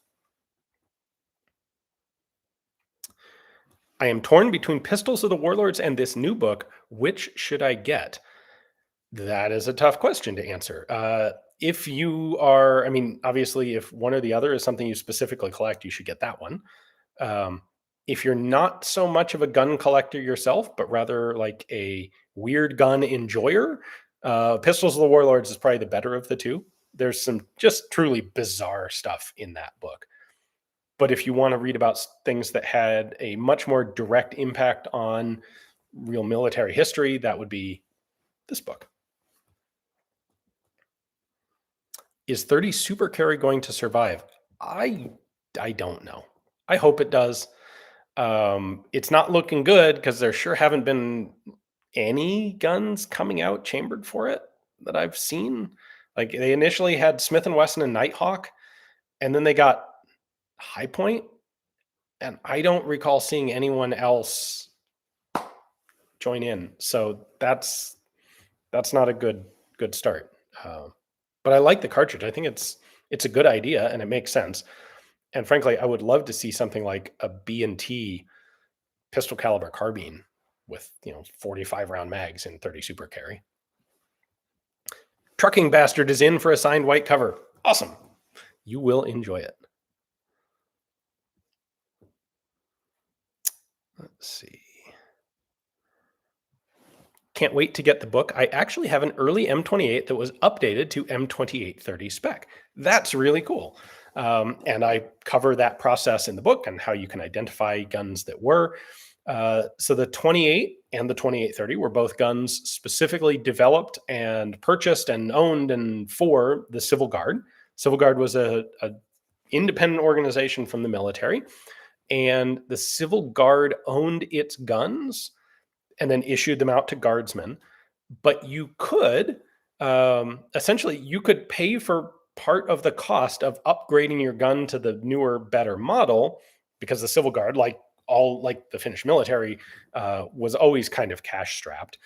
I am torn between Pistols of the Warlords and this new book. Which should I get? That is a tough question to answer. If you are, I mean, obviously, if one or the other is something you specifically collect, you should get that one. Um, if you're not so much of a gun collector yourself, but rather like a weird gun enjoyer, Pistols of the Warlords is probably the better of the two. There's some just truly bizarre stuff in that book. But if you want to read about things that had a much more direct impact on real military history, that would be this book. Is 30 Super Carry going to survive? I don't know. I hope it does. It's not looking good because there sure haven't been any guns coming out chambered for it that I've seen. Like they initially had Smith & Wesson and Nighthawk, and then they got High Point, and I don't recall seeing anyone else join in. So that's not a good start. But I like the cartridge. I think it's a good idea and it makes sense. And frankly, I would love to see something like a B&T pistol caliber carbine with 45 round mags and 30 Super Carry. Trucking Bastard is in for a signed white cover. Awesome. You will enjoy it. Let's see. Can't wait to get the book. I actually have an early M28 that was updated to M2830 spec. That's really cool. And I cover that process in the book and how you can identify guns that were. So the 28 and the 2830 were both guns specifically developed and purchased and owned and for the Civil Guard. Civil Guard was a independent organization from the military, and the Civil Guard owned its guns and then issued them out to guardsmen. But you could essentially you could pay for part of the cost of upgrading your gun to the newer, better model, because the Civil Guard, like the Finnish military, was always kind of cash strapped.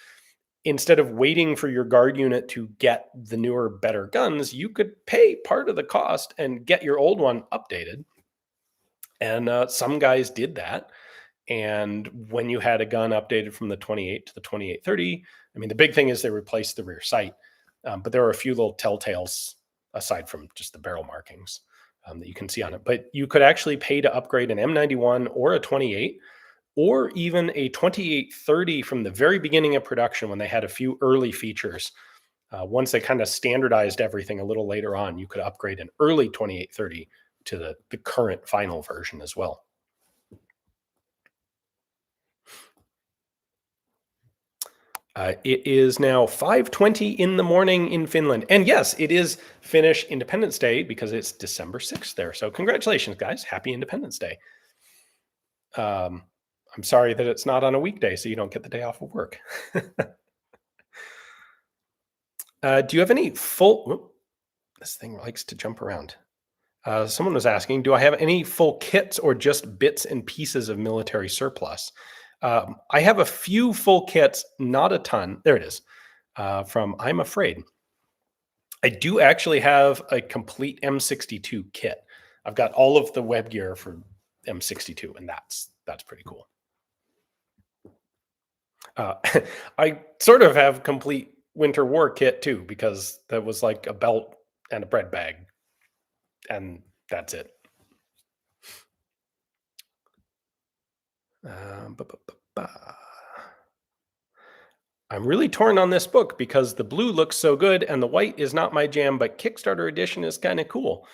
Instead of waiting for your guard unit to get the newer, better guns, you could pay part of the cost and get your old one updated. And some guys did that. And when you had a gun updated from the 28 to the 2830, I mean, the big thing is they replaced the rear sight. But there are a few little telltales aside from just the barrel markings that you can see on it. But you could actually pay to upgrade an M91 or a 28 or even a 2830 from the very beginning of production when they had a few early features. Once they kind of standardized everything a little later on, you could upgrade an early 2830 to the current final version as well. It is now 5:20 in the morning in Finland. And yes, it is Finnish Independence Day because it's December 6th there. So congratulations, guys. Happy Independence Day. I'm sorry that it's not on a weekday, so you don't get the day off of work. Do you have any full... this thing likes to jump around. Someone was asking, do I have any full kits or just bits and pieces of military surplus? I have a few full kits, not a ton. There it is. From I'm Afraid. I do actually have a complete M62 kit. I've got all of the web gear for M62, and that's pretty cool. I sort of have complete winter war kit too, because that was like a belt and a bread bag, and that's it. I'm really torn on this book because the blue looks so good and the white is not my jam, but Kickstarter edition is kind of cool.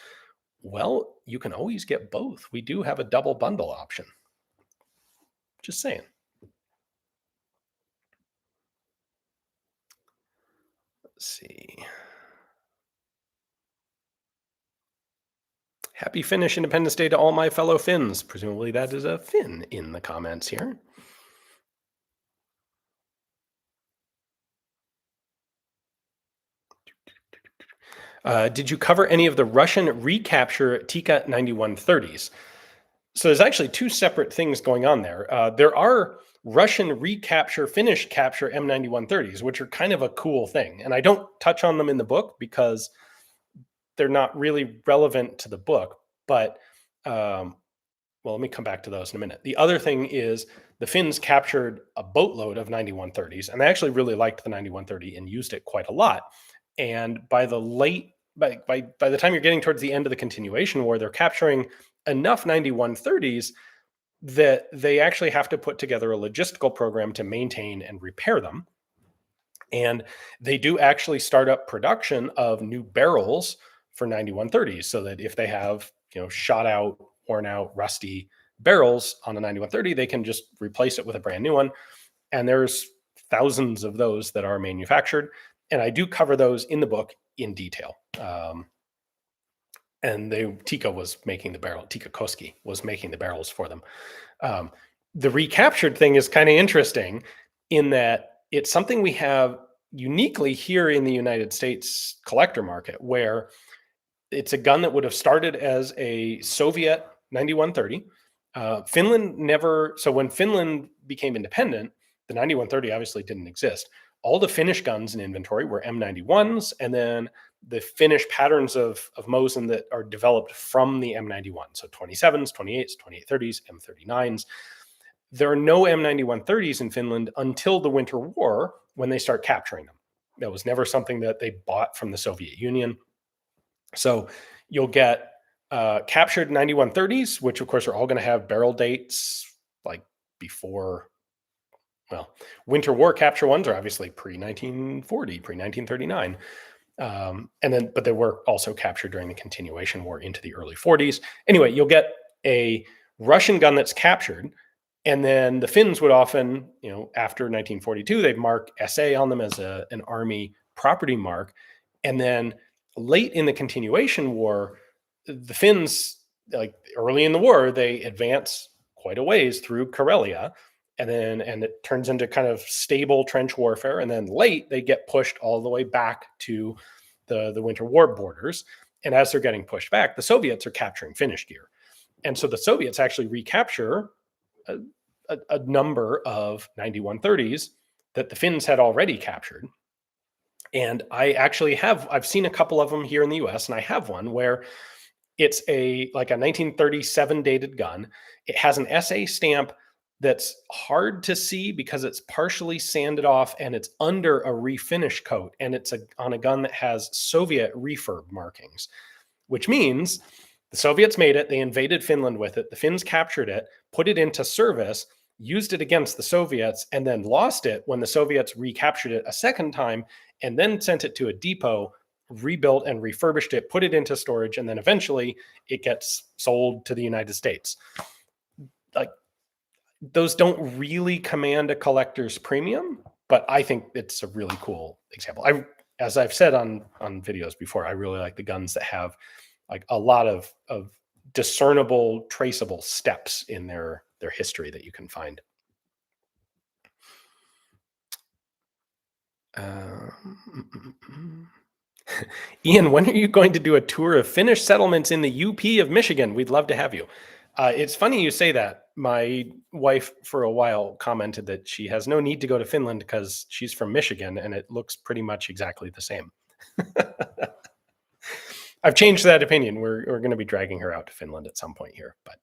Well, you can always get both. We do have a double bundle option. Just saying. Let's see. Happy Finnish Independence Day to all my fellow Finns. Presumably that is a Finn in the comments here. Did you cover any of the Russian recapture Tika 9130s? So there's actually two separate things going on there. There are Russian recapture, Finnish capture M9130s, which are kind of a cool thing. And I don't touch on them in the book because they're not really relevant to the book. But, well, let me come back to those in a minute. The other thing is the Finns captured a boatload of 9130s, and they actually really liked the 9130 and used it quite a lot. And by the time you're getting towards the end of the continuation war, they're capturing enough 9130s that they actually have to put together a logistical program to maintain and repair them. And they do actually start up production of new barrels for 9130s, so that if they have, shot out, worn out, rusty barrels on a 9130, they can just replace it with a brand new one. And there's thousands of those that are manufactured. And I do cover those in the book in detail. And Tika was making the barrel. Tika Koski was making the barrels for them. The recaptured thing is kind of interesting in that it's something we have uniquely here in the United States collector market, where it's a gun that would have started as a Soviet 9130. Finland never. So when Finland became independent, the 9130 obviously didn't exist. All the Finnish guns in inventory were M91s, and then the Finnish patterns of Mosin that are developed from the M91. So 27s, 28s, 2830s, M39s. There are no M9130s in Finland until the Winter War, when they start capturing them. That was never something that they bought from the Soviet Union. So you'll get captured 9130s, which of course are all going to have barrel dates like before. Well, Winter War capture ones are obviously pre-1940, pre-1939. But they were also captured during the continuation war into the early 40s. Anyway, you'll get a Russian gun that's captured, and then the Finns would often, after 1942, they'd mark SA on them as an army property mark. And then late in the continuation war, the Finns, like early in the war, they advance quite a ways through Karelia. And it turns into kind of stable trench warfare. And then late, they get pushed all the way back to the Winter War borders. And as they're getting pushed back, the Soviets are capturing Finnish gear. And so the Soviets actually recapture a number of 9130s that the Finns had already captured. And I've seen a couple of them here in the US, and I have one where it's like a 1937 dated gun. It has an SA stamp that's hard to see because it's partially sanded off and it's under a refinish coat, and it's on a gun that has Soviet refurb markings, which means the Soviets made it, they invaded Finland with it, the Finns captured it, put it into service, used it against the Soviets, and then lost it when the Soviets recaptured it a second time, and then sent it to a depot, rebuilt and refurbished it, put it into storage, and then eventually it gets sold to the United States. Like, those don't really command a collector's premium, but I think it's a really cool example. As I've said on videos before, I really like the guns that have like a lot of discernible, traceable steps in their history that you can find. Ian, when are you going to do a tour of Finnish settlements in the UP of Michigan? We'd love to have you. It's funny you say that. My wife for a while commented that she has no need to go to Finland because she's from Michigan and it looks pretty much exactly the same. I've changed that opinion. We're going to be dragging her out to Finland at some point here, but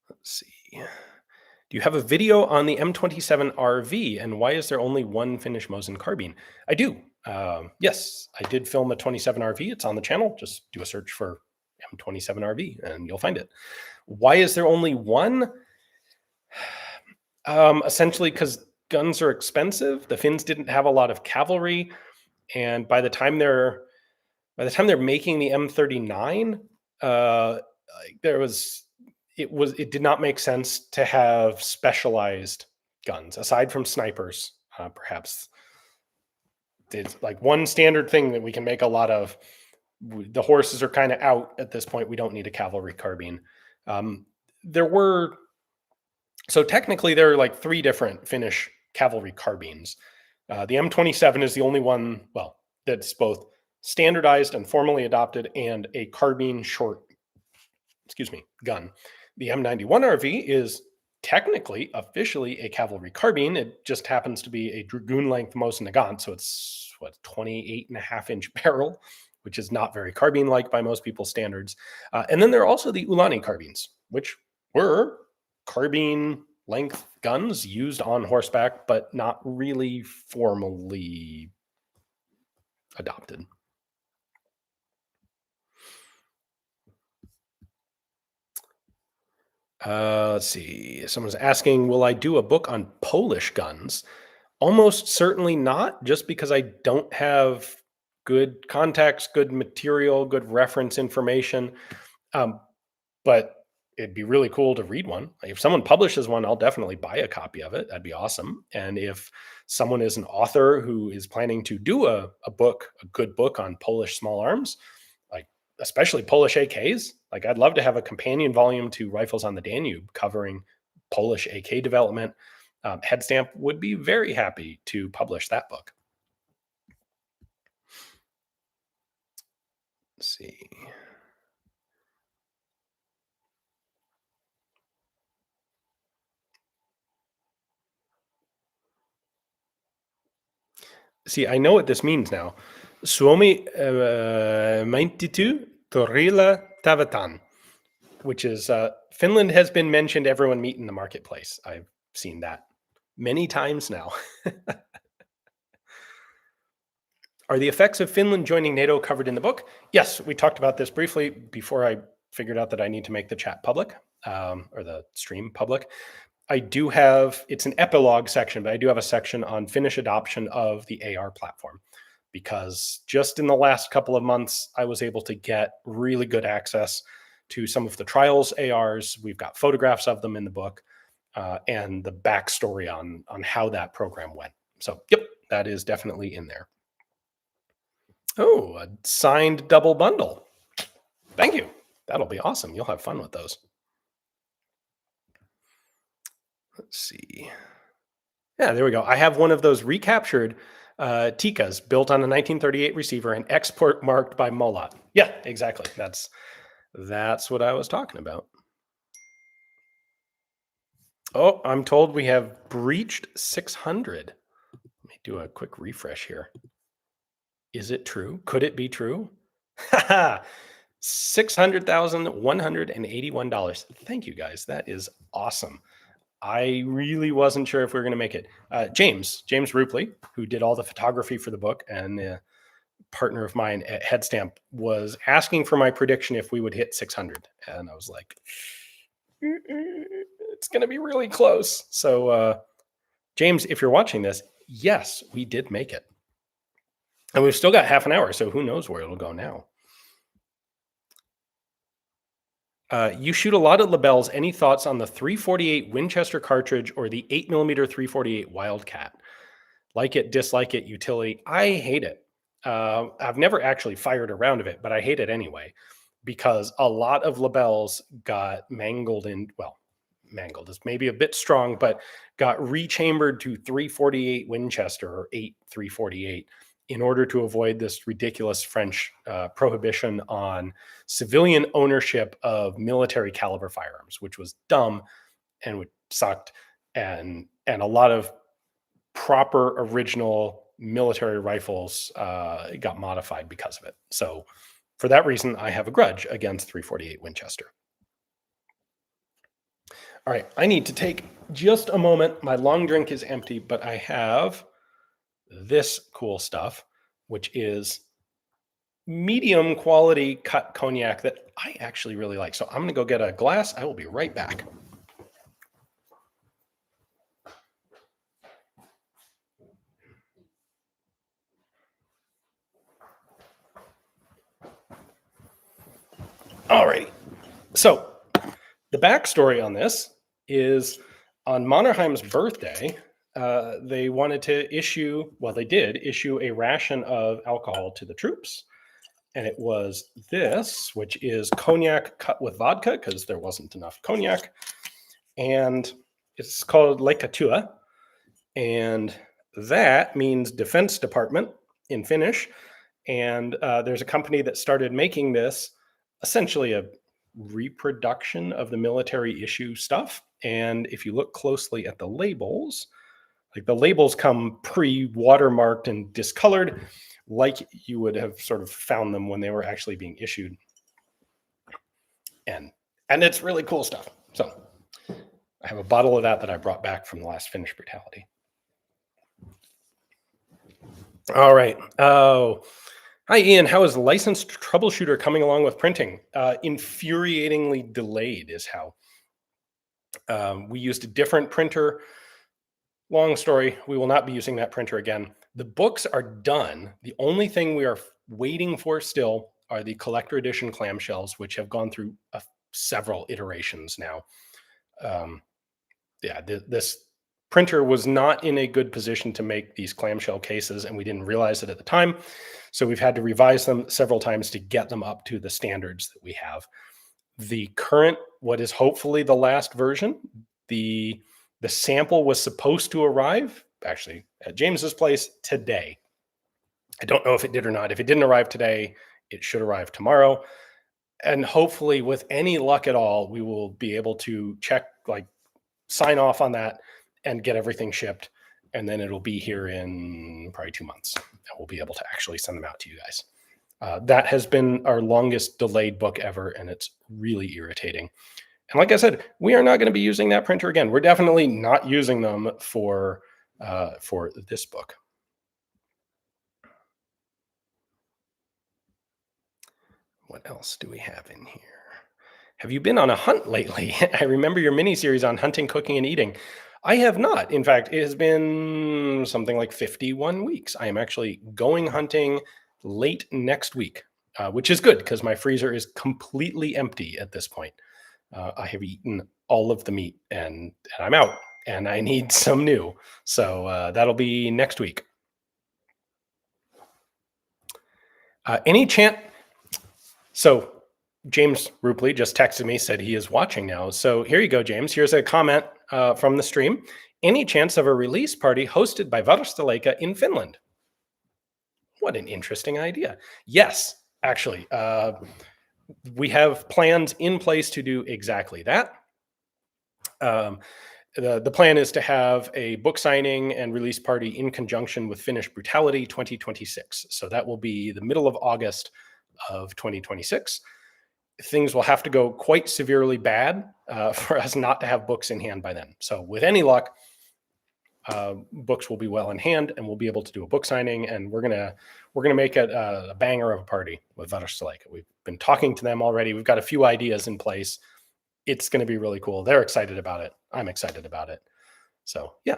let's see. Do you have a video on the M27 RV, and why is there only one Finnish Mosin carbine? I do. Yes, I did film a 27 RV. It's on the channel. Just do a search for M27 RV and you'll find it. Why is there only one? Essentially because guns are expensive. The Finns didn't have a lot of cavalry, and by the time they're making the M39, it did not make sense to have specialized guns aside from snipers. Perhaps it's like one standard thing that we can make a lot of. The horses are kind of out at this point. We don't need a cavalry carbine. So technically there are like 3 different Finnish cavalry carbines. The M27 is the only one, well, that's both standardized and formally adopted and a carbine gun. The M91 RV is technically, officially a cavalry carbine. It just happens to be a dragoon length Mosin Nagant. So it's 28.5-inch barrel, which is not very carbine-like by most people's standards. And then there are also the Ulani carbines, which were carbine length guns used on horseback, but not really formally adopted. Let's see. Someone's asking, will I do a book on Polish guns? Almost certainly not, just because I don't have good context, good material, good reference information. But it'd be really cool to read one. If someone publishes one, I'll definitely buy a copy of it. That'd be awesome. And if someone is an author who is planning to do a good book on Polish small arms, like especially Polish AKs, like I'd love to have a companion volume to Rifles on the Danube covering Polish AK development. Headstamp would be very happy to publish that book. Let's see. See, I know what this means now. Suomi 92 torilla tavataan, which is Finland has been mentioned. Everyone meet in the marketplace. I've seen that many times now. Are the effects of Finland joining NATO covered in the book? Yes, we talked about this briefly before I figured out that I need to make the chat public, or the stream public. I do have, it's an epilogue section, but I do have a section on Finnish adoption of the AR platform, because just in the last couple of months, I was able to get really good access to some of the trials ARs. We've got photographs of them in the book, and the backstory on how that program went. So, yep, that is definitely in there. Oh, a signed double bundle. Thank you. That'll be awesome. You'll have fun with those. Let's see. Yeah, there we go. I have one of those recaptured Tikas built on a 1938 receiver and export marked by Molat. Yeah, exactly. That's what I was talking about. Oh, I'm told we have breached 600. Let me do a quick refresh here. Is it true? Could it be true? $600,181. Thank you guys. That is awesome. I really wasn't sure if we were going to make it. James Rupley, who did all the photography for the book and a partner of mine at Headstamp, was asking for my prediction if we would hit 600. And I was like, it's going to be really close. So, James, if you're watching this, yes, we did make it. And we've still got half an hour, so who knows where it'll go now. You shoot a lot of labels. Any thoughts on the 348 Winchester cartridge or the 8mm 348 Wildcat? Like it, dislike it, utility. I hate it. I've never actually fired a round of it, but I hate it anyway because a lot of labels got mangled mangled is maybe a bit strong, but got rechambered to 348 Winchester or 8.348 in order to avoid this ridiculous French prohibition on civilian ownership of military caliber firearms, which was dumb and which sucked. And a lot of proper original military rifles got modified because of it. So for that reason, I have a grudge against 348 Winchester. All right, I need to take just a moment. My long drink is empty, but I have this cool stuff, which is medium quality cut cognac that I actually really like. So I'm going to go get a glass. I will be right back. All right. So the backstory on this is on Mannerheim's birthday, they wanted to issue, well, they did issue a ration of alcohol to the troops. And it was this, which is cognac cut with vodka because there wasn't enough cognac. And it's called Lekkatyö. And that means Defense Department in Finnish. And there's a company that started making this, essentially a reproduction of the military issue stuff. And if you look closely at the labels, like the labels come pre-watermarked and discolored, like you would have sort of found them when they were actually being issued. And it's really cool stuff. So I have a bottle of that I brought back from the last Finnish Brutality. All right. Oh, hi, Ian. How is licensed troubleshooter coming along with printing? Infuriatingly delayed is how. We used a different printer. Long story, we will not be using that printer again. The books are done. The only thing we are waiting for still are the collector edition clamshells, which have gone through several iterations now. This printer was not in a good position to make these clamshell cases, and we didn't realize it at the time. So we've had to revise them several times to get them up to the standards that we have. The current, what is hopefully the last version, the sample was supposed to arrive actually at James's place today. I don't know if it did or not. If it didn't arrive today, it should arrive tomorrow. And hopefully with any luck at all, we will be able to check, like sign off on that and get everything shipped. And then it'll be here in probably 2 months. And we'll be able to actually send them out to you guys. That has been our longest delayed book ever, and it's really irritating. And like I said, we are not going to be using that printer again. We're definitely not using them for this book. What else do we have in here? Have you been on a hunt lately? I remember your mini-series on hunting, cooking, and eating. I have not. In fact, it has been something like 51 weeks. I am actually going hunting late next week, which is good because my freezer is completely empty at this point. I have eaten all of the meat and I'm out and I need some new. So that'll be next week. Any chance? So James Rupley just texted me, said he is watching now. So here you go, James. Here's a comment from the stream. Any chance of a release party hosted by Varusteleka in Finland? What an interesting idea. Yes, actually. We have plans in place to do exactly that. The plan is to have a book signing and release party in conjunction with Finnish Brutality 2026. So that will be the middle of August of 2026. things will have to go quite severely bad for us not to have books in hand by then. So with any luck, books will be well in hand, and we'll be able to do a book signing, and we're gonna make it a banger of a party with Herstal. We've been talking to them already. We've got a few ideas in place. It's going to be really cool. They're excited about it. I'm excited about it. So yeah.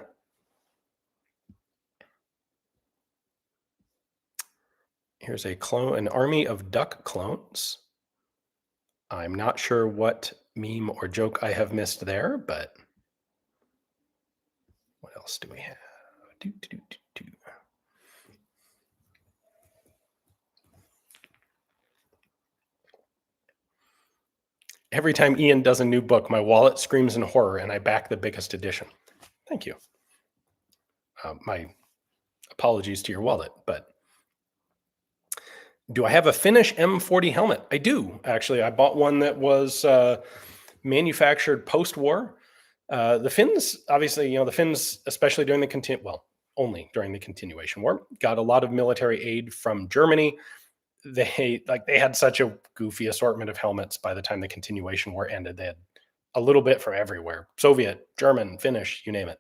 Here's a clone, an army of duck clones. I'm not sure what meme or joke I have missed there, but what else do we have? Every time Ian does a new book, my wallet screams in horror, and I back the biggest edition. Thank you. My apologies to your wallet, but do I have a Finnish M40 helmet? I do, actually. I bought one that was manufactured post-war. The Finns, obviously, the Finns, especially during the only during the Continuation War, got a lot of military aid from Germany. They had such a goofy assortment of helmets by the time the Continuation War ended. They had a little bit from everywhere: Soviet, German, Finnish, you name it.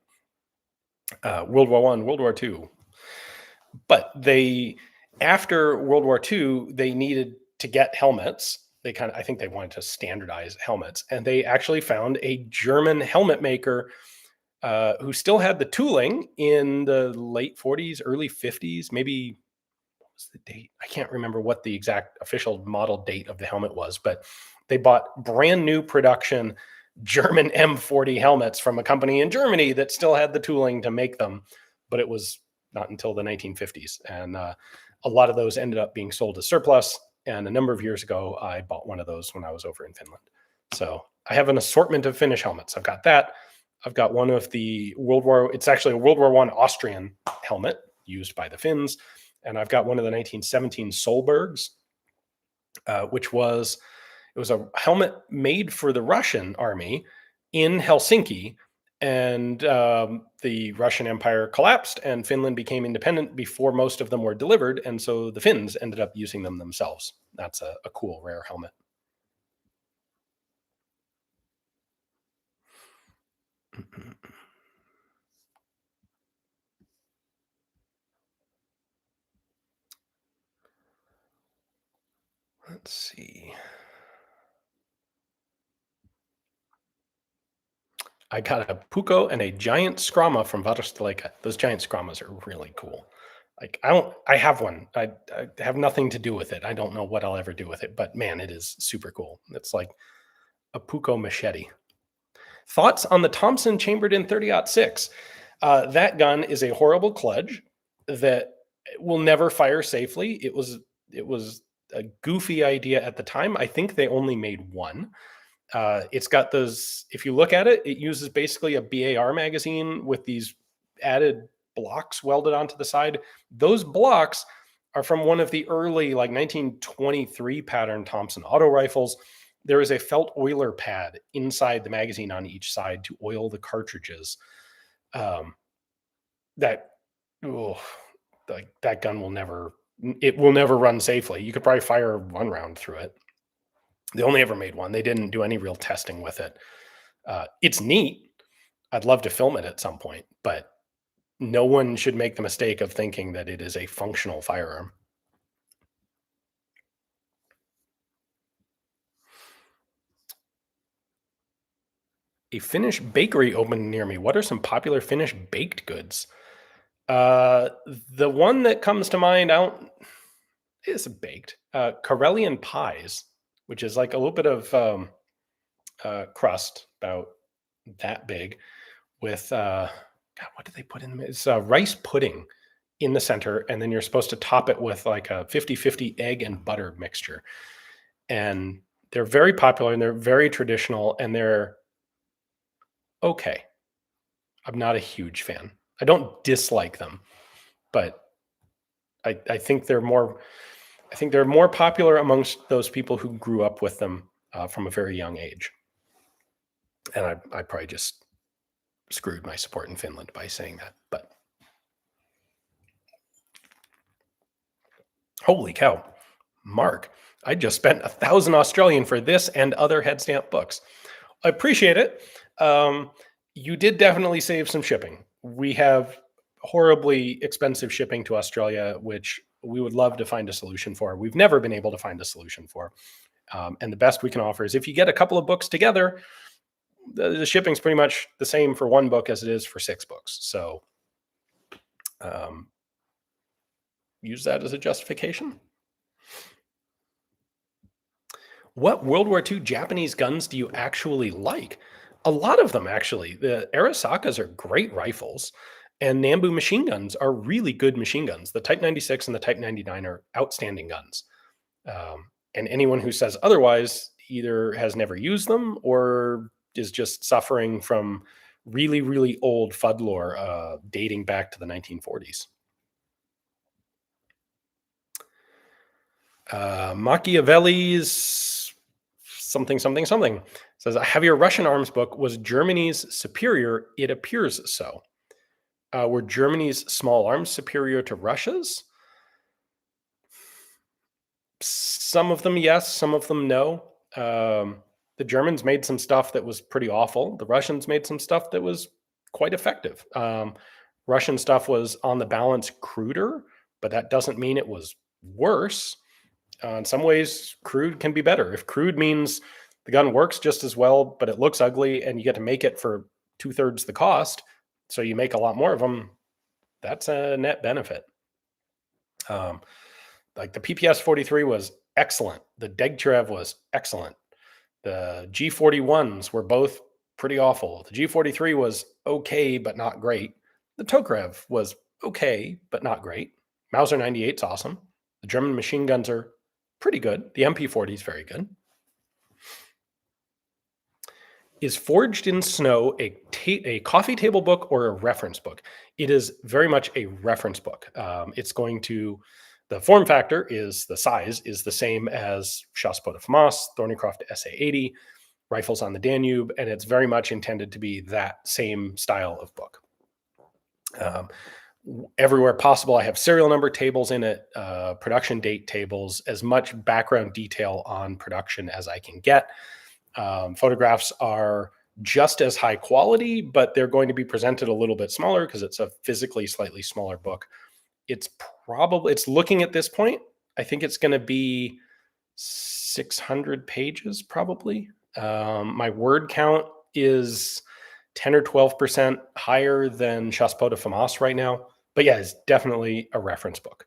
World War I, World War II. But after World War II, they needed to get helmets. I think they wanted to standardize helmets, and they actually found a German helmet maker who still had the tooling in the late 40s, early 50s, maybe. What was the date? I can't remember what the exact official model date of the helmet was, but they bought brand new production German M40 helmets from a company in Germany that still had the tooling to make them, but it was not until the 1950s. And a lot of those ended up being sold as surplus. And a number of years ago, I bought one of those when I was over in Finland. So I have an assortment of Finnish helmets. I've got that. I've got one of the it's actually a World War I Austrian helmet used by the Finns. And I've got one of the 1917 Solbergs, which was a helmet made for the Russian army in Helsinki. And the Russian Empire collapsed, and Finland became independent before most of them were delivered. And so the Finns ended up using them themselves. That's a cool, rare helmet. Let's see. I got a Puukko and a giant Scrama from Herstal. Those giant Scramas are really cool. I have one. I have nothing to do with it. I don't know what I'll ever do with it, but man, it is super cool. It's like a Puukko machete. Thoughts on the Thompson chambered in 30-06? That gun is a horrible kludge that will never fire safely. It was a goofy idea at the time. I think they only made one. It's got those, if you look at it, it uses basically a BAR magazine with these added blocks welded onto the side. Those blocks are from one of the early 1923 pattern Thompson auto rifles. There is a felt oiler pad inside the magazine on each side to oil the cartridges. That gun will never run safely. You could probably fire one round through it. They only ever made one. They didn't do any real testing with it. It's neat. I'd love to film it at some point, but no one should make the mistake of thinking that it is a functional firearm. A Finnish bakery opened near me. What are some popular Finnish baked goods? The one that comes to mind, is baked. Karelian pies, which is like a little bit of crust, about that big, with what do they put in? It's rice pudding in the center, and then you're supposed to top it with like a 50-50 egg and butter mixture. And they're very popular, and they're very traditional, and they're okay. I'm not a huge fan. I don't dislike them, but I think they're more popular amongst those people who grew up with them from a very young age. And I probably just screwed my support in Finland by saying that, but holy cow. Mark, I just spent 1,000 Australian for this and other head stamp books. I appreciate it. You did definitely save some shipping. We have horribly expensive shipping to Australia, which we would love to find a solution for. We've never been able to find a solution for. And the best we can offer is if you get a couple of books together, the shipping's pretty much the same for one book as it is for 6 books. So use that as a justification. What World War II Japanese guns do you actually like? A lot of them, actually. The Arisakas are great rifles, and Nambu machine guns are really good machine guns. The Type 96 and the Type 99 are outstanding guns. And anyone who says otherwise either has never used them or is just suffering from really, really old FUD lore dating back to the 1940s. Machiavelli's something says, I have your Russian arms book. Was Germany's superior? It appears so. Were Germany's small arms superior to Russia's? Some of them, yes. Some of them, no. The Germans made some stuff that was pretty awful. The Russians made some stuff that was quite effective. Russian stuff was on the balance cruder, but that doesn't mean it was worse. In some ways, crude can be better. If crude means the gun works just as well, but it looks ugly and you get to make it for 2/3 the cost, so you make a lot more of them, that's a net benefit. Like the PPS 43 was excellent. The Degtyarev was excellent. The G41s were both pretty awful. The G43 was okay, but not great. The Tokarev was okay, but not great. Mauser 98's awesome. The German machine guns are pretty good. The MP40 is very good. Is Forged in Snow a coffee table book or a reference book? It is very much a reference book. It's going to, the form factor is, the size is the same as Chassepot de FAMAS, Thornycroft SA-80, Rifles on the Danube, and it's very much intended to be that same style of book. Everywhere possible, I have serial number tables in it, production date tables, as much background detail on production as I can get. Photographs are just as high quality, but they're going to be presented a little bit smaller because it's a physically slightly smaller book. It's looking at this point, I think it's going to be 600 pages probably. My word count is 10 or 12% higher than Chassepot de FAMAS right now. But yeah, it's definitely a reference book.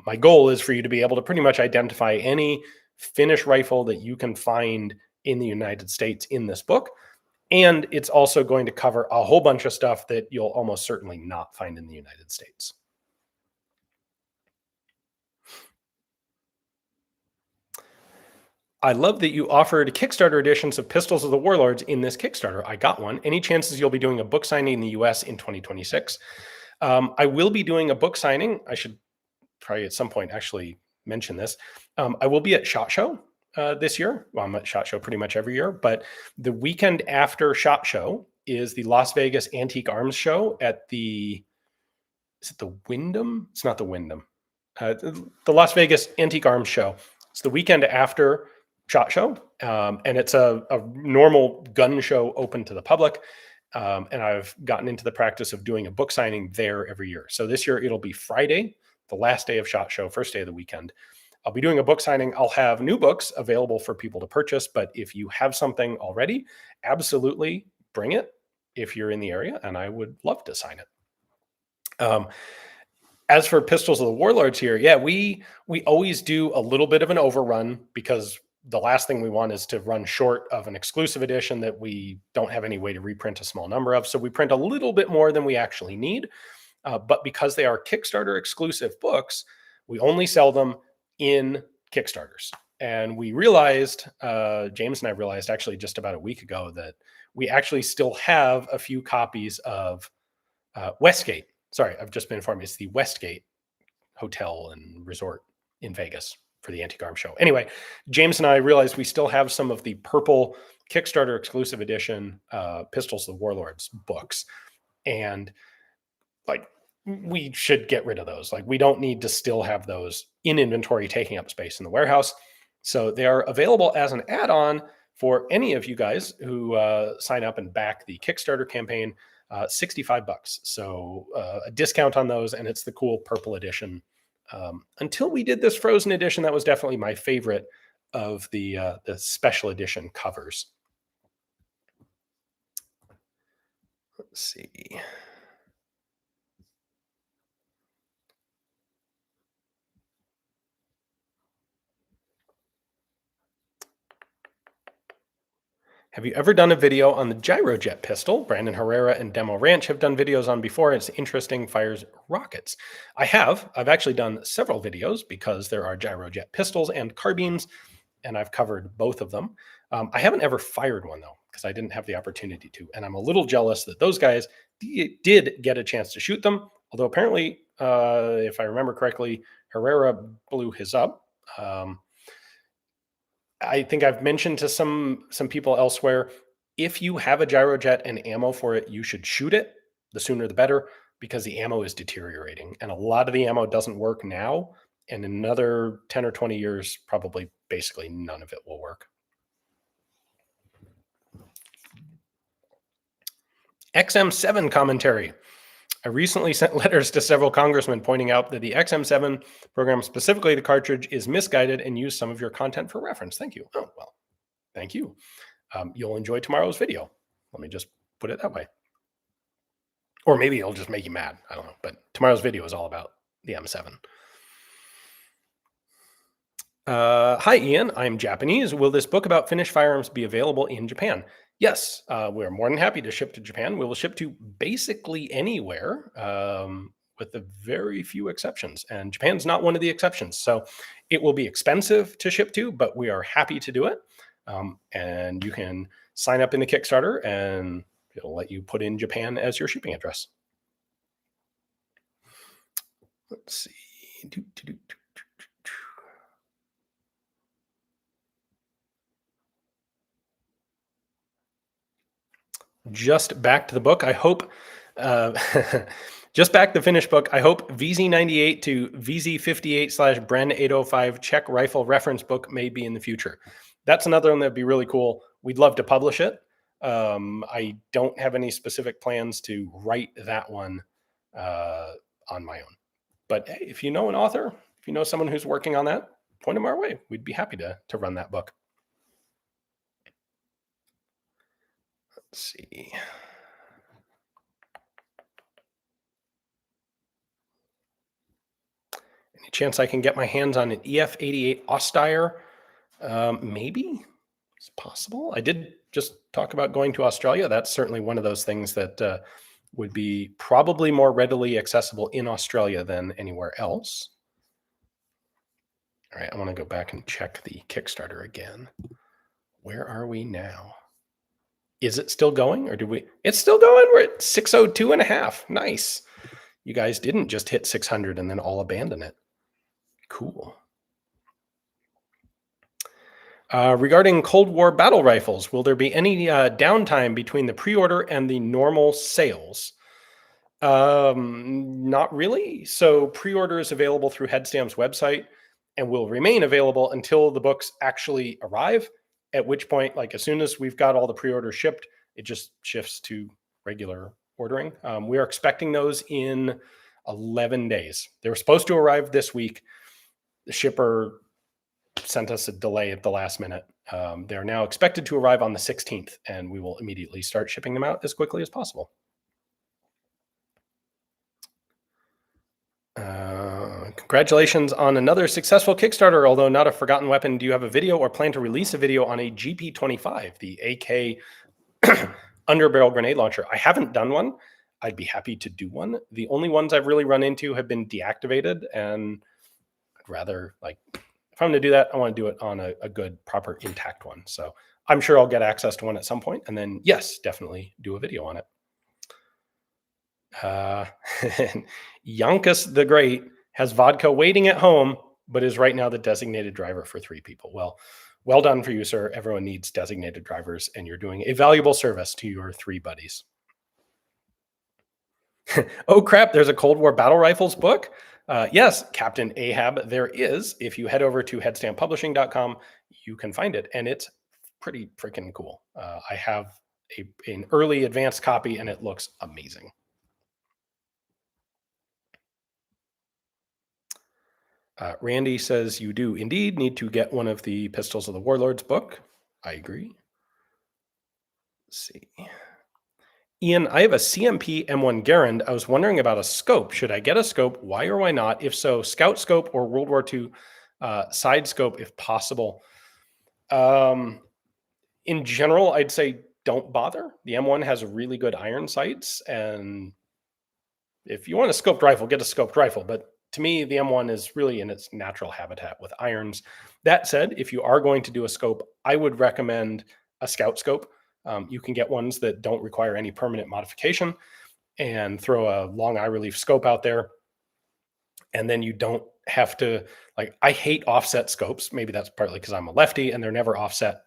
My goal is for you to be able to pretty much identify any Finnish rifle that you can find in the United States in this book. And it's also going to cover a whole bunch of stuff that you'll almost certainly not find in the United States. I love that you offered Kickstarter editions of Pistols of the Warlords in this Kickstarter. I got one. Any chances you'll be doing a book signing in the US in 2026? I will be doing a book signing. I should probably at some point actually mention this. I will be at SHOT Show this year. Well, I'm at SHOT Show pretty much every year, but the weekend after SHOT Show is the Las Vegas Antique Arms Show at the, is it the Wyndham? It's not the Wyndham. The Las Vegas Antique Arms Show. It's the weekend after SHOT Show, and it's a normal gun show open to the public. And I've gotten into the practice of doing a book signing there every year. So this year it'll be Friday, the last day of SHOT Show, first day of the weekend. I'll be doing a book signing. I'll have new books available for people to purchase, but if you have something already, absolutely bring it if you're in the area, and I would love to sign it. As for Pistols of the Warlords here, yeah, we always do a little bit of an overrun because the last thing we want is to run short of an exclusive edition that we don't have any way to reprint a small number of. So we print a little bit more than we actually need. But because they are Kickstarter exclusive books, we only sell them in Kickstarters. And we realized, James and I realized actually just about a week ago that we actually still have a few copies of Westgate. Sorry, I've just been informed it's the Westgate Hotel and Resort in Vegas for the Antique Arms Show. Anyway, James and I realized we still have some of the purple Kickstarter exclusive edition Pistols of the Warlords books. And like we should get rid of those. Like, we don't need to still have those in inventory taking up space in the warehouse. So they are available as an add-on for any of you guys who sign up and back the Kickstarter campaign. 65 bucks. So a discount on those, and it's the cool purple edition. Until we did this frozen edition, that was definitely my favorite of the special edition covers. Let's see. Have you ever done a video on the gyrojet pistol? Brandon Herrera and Demo Ranch have done videos on before. It's interesting, fires rockets. I have. I've actually done several videos because there are gyrojet pistols and carbines, and I've covered both of them. I haven't ever fired one, though, because I didn't have the opportunity to. And I'm a little jealous that those guys did get a chance to shoot them. Although apparently, if I remember correctly, Herrera blew his up. I think I've mentioned to some people elsewhere, if you have a gyrojet and ammo for it, you should shoot it. The sooner the better, because the ammo is deteriorating. And a lot of the ammo doesn't work now. And in another 10 or 20 years, probably basically none of it will work. XM7 commentary. I recently sent letters to several congressmen pointing out that the XM7 program, specifically the cartridge, is misguided and use some of your content for reference. Thank you. Oh, well, thank you. You'll enjoy tomorrow's video. Let me just put it that way. Or maybe it'll just make you mad. I don't know. But tomorrow's video is all about the M7. Hi, Ian. I'm Japanese. Will this book about Finnish firearms be available in Japan? Yes, we're more than happy to ship to Japan. We will ship to basically anywhere, with a very few exceptions. And Japan's not one of the exceptions. So it will be expensive to ship to, but we are happy to do it. And you can sign up in the Kickstarter, and it'll let you put in Japan as your shipping address. Let's see. Just back to the book. I hope, just back the finished book. I hope VZ98 to VZ58/Bren 805 Czech rifle reference book may be in the future. That's another one that'd be really cool. We'd love to publish it. I don't have any specific plans to write that one on my own. But hey, if you know an author, if you know someone who's working on that, point them our way. We'd be happy to run that book. Let's see. Any chance I can get my hands on an EF88 Ostire? Maybe. It's possible. I did just talk about going to Australia. That's certainly one of those things that would be probably more readily accessible in Australia than anywhere else. All right, I want to go back and check the Kickstarter again. Where are we now? Is it still going, or did we? It's still going. We're at 602.5. Nice. You guys didn't just hit 600 and then all abandon it. Cool. Regarding Cold War battle rifles, will there be any downtime between the pre-order and the normal sales? Not really. So pre-order is available through Headstam's website and will remain available until the books actually arrive, at which point, like as soon as we've got all the pre-orders shipped, it just shifts to regular ordering. We are expecting those in 11 days. They were supposed to arrive this week. The shipper sent us a delay at the last minute. They're now expected to arrive on the 16th, and we will immediately start shipping them out as quickly as possible. Congratulations on another successful Kickstarter, although not a forgotten weapon. Do you have a video or plan to release a video on a GP25, the AK underbarrel grenade launcher? I haven't done one. I'd be happy to do one. The only ones I've really run into have been deactivated, and I'd rather, like, if I'm going to do that, I want to do it on a good, proper, intact one. So I'm sure I'll get access to one at some point, and then, yes, definitely do a video on it. Yankus the Great has vodka waiting at home, but is right now the designated driver for 3 people. Well done for you, sir. Everyone needs designated drivers, and you're doing a valuable service to your 3 buddies. Oh crap, there's a Cold War battle rifles book. Yes, Captain Ahab, there is. If you head over to headstamppublishing.com, you can find it, and it's pretty freaking cool. I have an early advanced copy, and it looks amazing. Randy says you do indeed need to get one of the Pistols of the Warlords book. I agree. Let's see. Ian, I have a CMP M1 Garand. I was wondering about a scope. Should I get a scope? Why or why not? If so, scout scope or World War II side scope, if possible. In general, I'd say don't bother. The M1 has really good iron sights, and if you want a scoped rifle, get a scoped rifle. But to me, the M1 is really in its natural habitat with irons. That said, if you are going to do a scope, I would recommend a scout scope. You can get ones that don't require any permanent modification and throw a long eye relief scope out there. And then you don't have to, like, I hate offset scopes. Maybe that's partly because I'm a lefty and they're never offset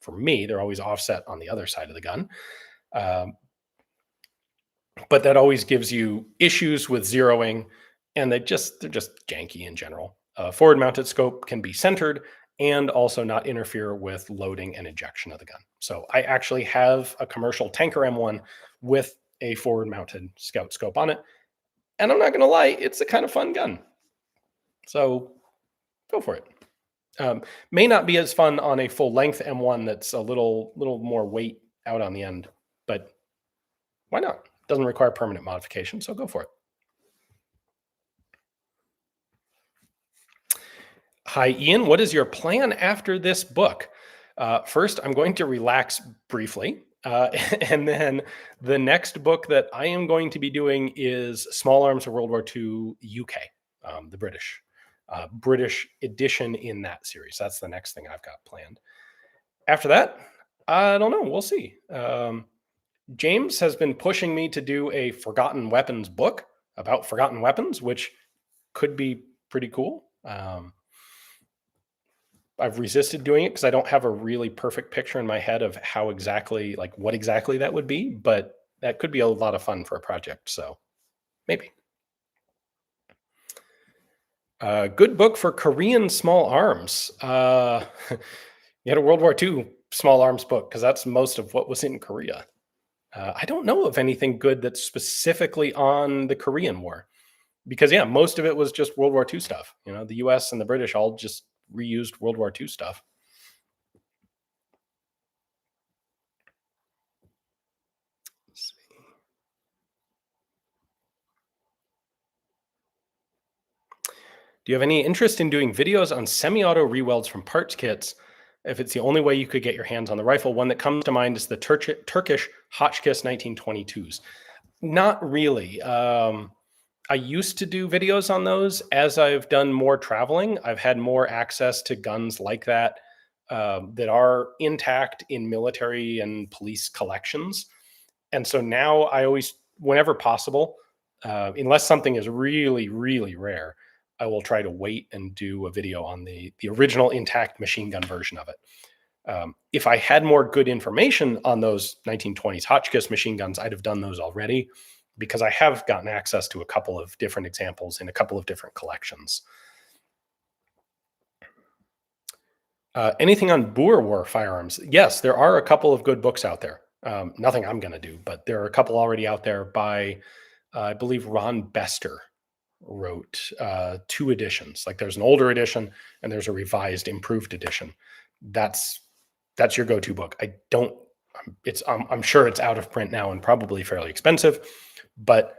for me. They're always offset on the other side of the gun. But that always gives you issues with zeroing, and they're just janky in general. A forward mounted scope can be centered and also not interfere with loading and ejection of the gun. So I actually have a commercial tanker M1 with a forward mounted scout scope on it. And I'm not going to lie, it's a kind of fun gun. So go for it. May not be as fun on a full length M1 that's a little more weight out on the end, but why not? Doesn't require permanent modification, so go for it. Hi, Ian. What is your plan after this book? First, I'm going to relax briefly. And then the next book that I am going to be doing is Small Arms of World War II UK, the British edition in that series. That's the next thing I've got planned. After that, I don't know. We'll see. James has been pushing me to do a Forgotten Weapons book about forgotten weapons, which could be pretty cool. I've resisted doing it because I don't have a really perfect picture in my head of how exactly, like what exactly that would be, but that could be a lot of fun for a project. So maybe. Good book for Korean small arms. You had a World War II small arms book because that's most of what was in Korea. I don't know of anything good that's specifically on the Korean War because, yeah, most of it was just World War II stuff. You know, the US and the British all just reused World War II stuff. Let's see. Do you have any interest in doing videos on semi-auto rewelds from parts kits? If it's the only way you could get your hands on the rifle, one that comes to mind is the Turkish Hotchkiss 1922s. Not really. I used to do videos on those. As I've done more traveling, I've had more access to guns like that that are intact in military and police collections. And so now I always, whenever possible, unless something is really, really rare, I will try to wait and do a video on the original intact machine gun version of it. If I had more good information on those 1920s Hotchkiss machine guns, I'd have done those already because I have gotten access to a couple of different examples in a couple of different collections. Anything on Boer War firearms? Yes, there are a couple of good books out there. Nothing I'm going to do, but there are a couple already out there by, I believe, Ron Bester wrote 2 editions. Like there's an older edition and there's a revised, improved edition. That's your go-to book. I'm sure it's out of print now and probably fairly expensive, but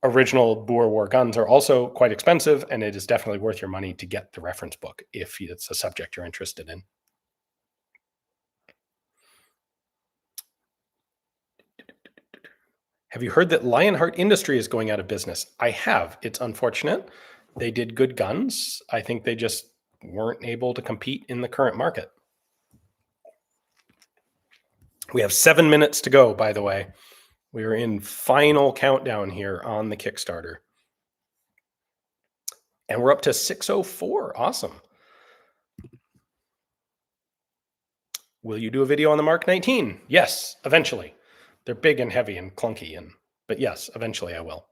original Boer War guns are also quite expensive, and it is definitely worth your money to get the reference book if it's a subject you're interested in. Have you heard that Lionheart Industry is going out of business? I have. It's unfortunate. They did good guns. I think they just weren't able to compete in the current market. We have 7 minutes to go, by the way. We are in final countdown here on the Kickstarter. And we're up to 604. Awesome. Will you do a video on the Mark 19? Yes, eventually. They're big and heavy and clunky, and But yes, eventually I will.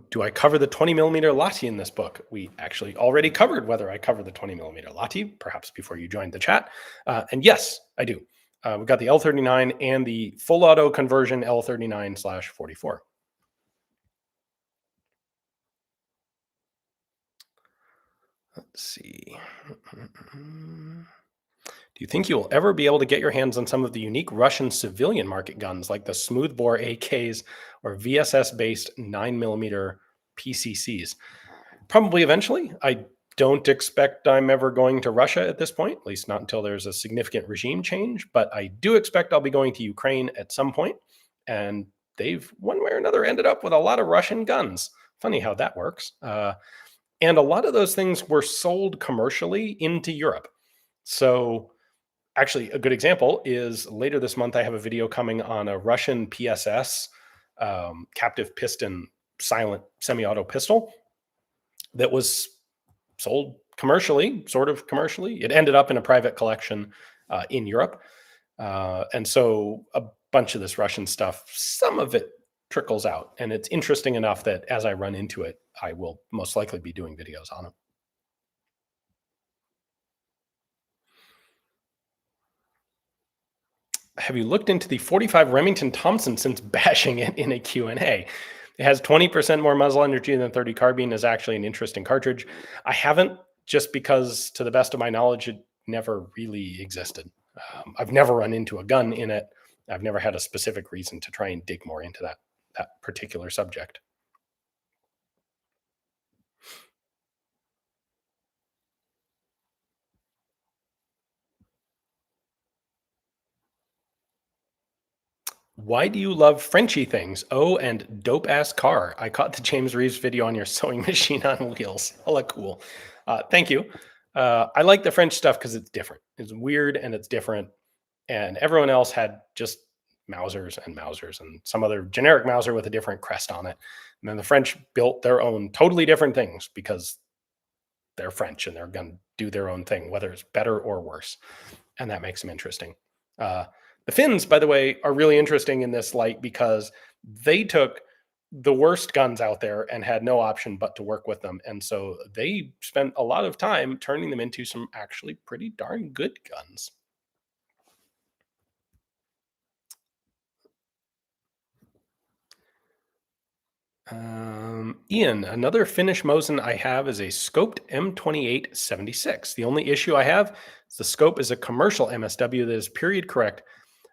Do I cover the 20 millimeter Lahti in this book? We actually already covered whether I cover the 20 millimeter Lahti, perhaps before you joined the chat. And yes, I do. We've got the L39 and the full auto conversion L39/44. Let's see. Do you think you will ever be able to get your hands on some of the unique Russian civilian market guns like the smoothbore AKs or VSS-based 9mm PCCs? Probably eventually. I don't expect I'm ever going to Russia at this point, at least not until there's a significant regime change, but I do expect I'll be going to Ukraine at some point, and they've one way or another ended up with a lot of Russian guns. Funny how that works. And a lot of those things were sold commercially into Europe. So actually, a good example is later this month, I have a video coming on a Russian PSS captive piston silent semi-auto pistol that was sold commercially, sort of commercially. It ended up in a private collection in Europe. And so a bunch of this Russian stuff, some of it trickles out. And it's interesting enough that as I run into it, I will most likely be doing videos on it. Have you looked into the 45 Remington Thompson since bashing it in a Q&A? It has 20% more muzzle energy than 30 carbine, is actually an interesting cartridge. I haven't, just because to the best of my knowledge, it never really existed. I've never run into a gun in it. I've never had a specific reason to try and dig more into that particular subject. Why do you love Frenchy things? Oh, and dope ass car. I caught the James Reeves video on your sewing machine on wheels. Hella cool. Thank you. I like the French stuff because it's different. It's weird and it's different. And everyone else had just Mausers and some other generic Mauser with a different crest on it. And then the French built their own totally different things because they're French and they're going to do their own thing, whether it's better or worse. And that makes them interesting. The Finns, by the way, are really interesting in this light because they took the worst guns out there and had no option but to work with them. And so they spent a lot of time turning them into some actually pretty darn good guns. Ian, another Finnish Mosin I have is a scoped M2876. The only issue I have is the scope is a commercial MSW that is period correct,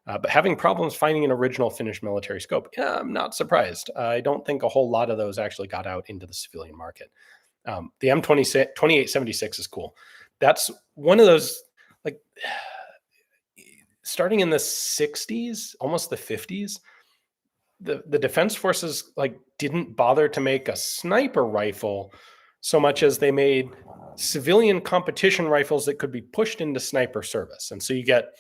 but having problems finding an original Finnish military scope. Yeah, I'm not surprised. I don't think a whole lot of those actually got out into the civilian market. The M2876 is cool. That's one of those, like, starting in the 60s, almost the 50s, the defense forces like didn't bother to make a sniper rifle so much as they made civilian competition rifles that could be pushed into sniper service. And so you get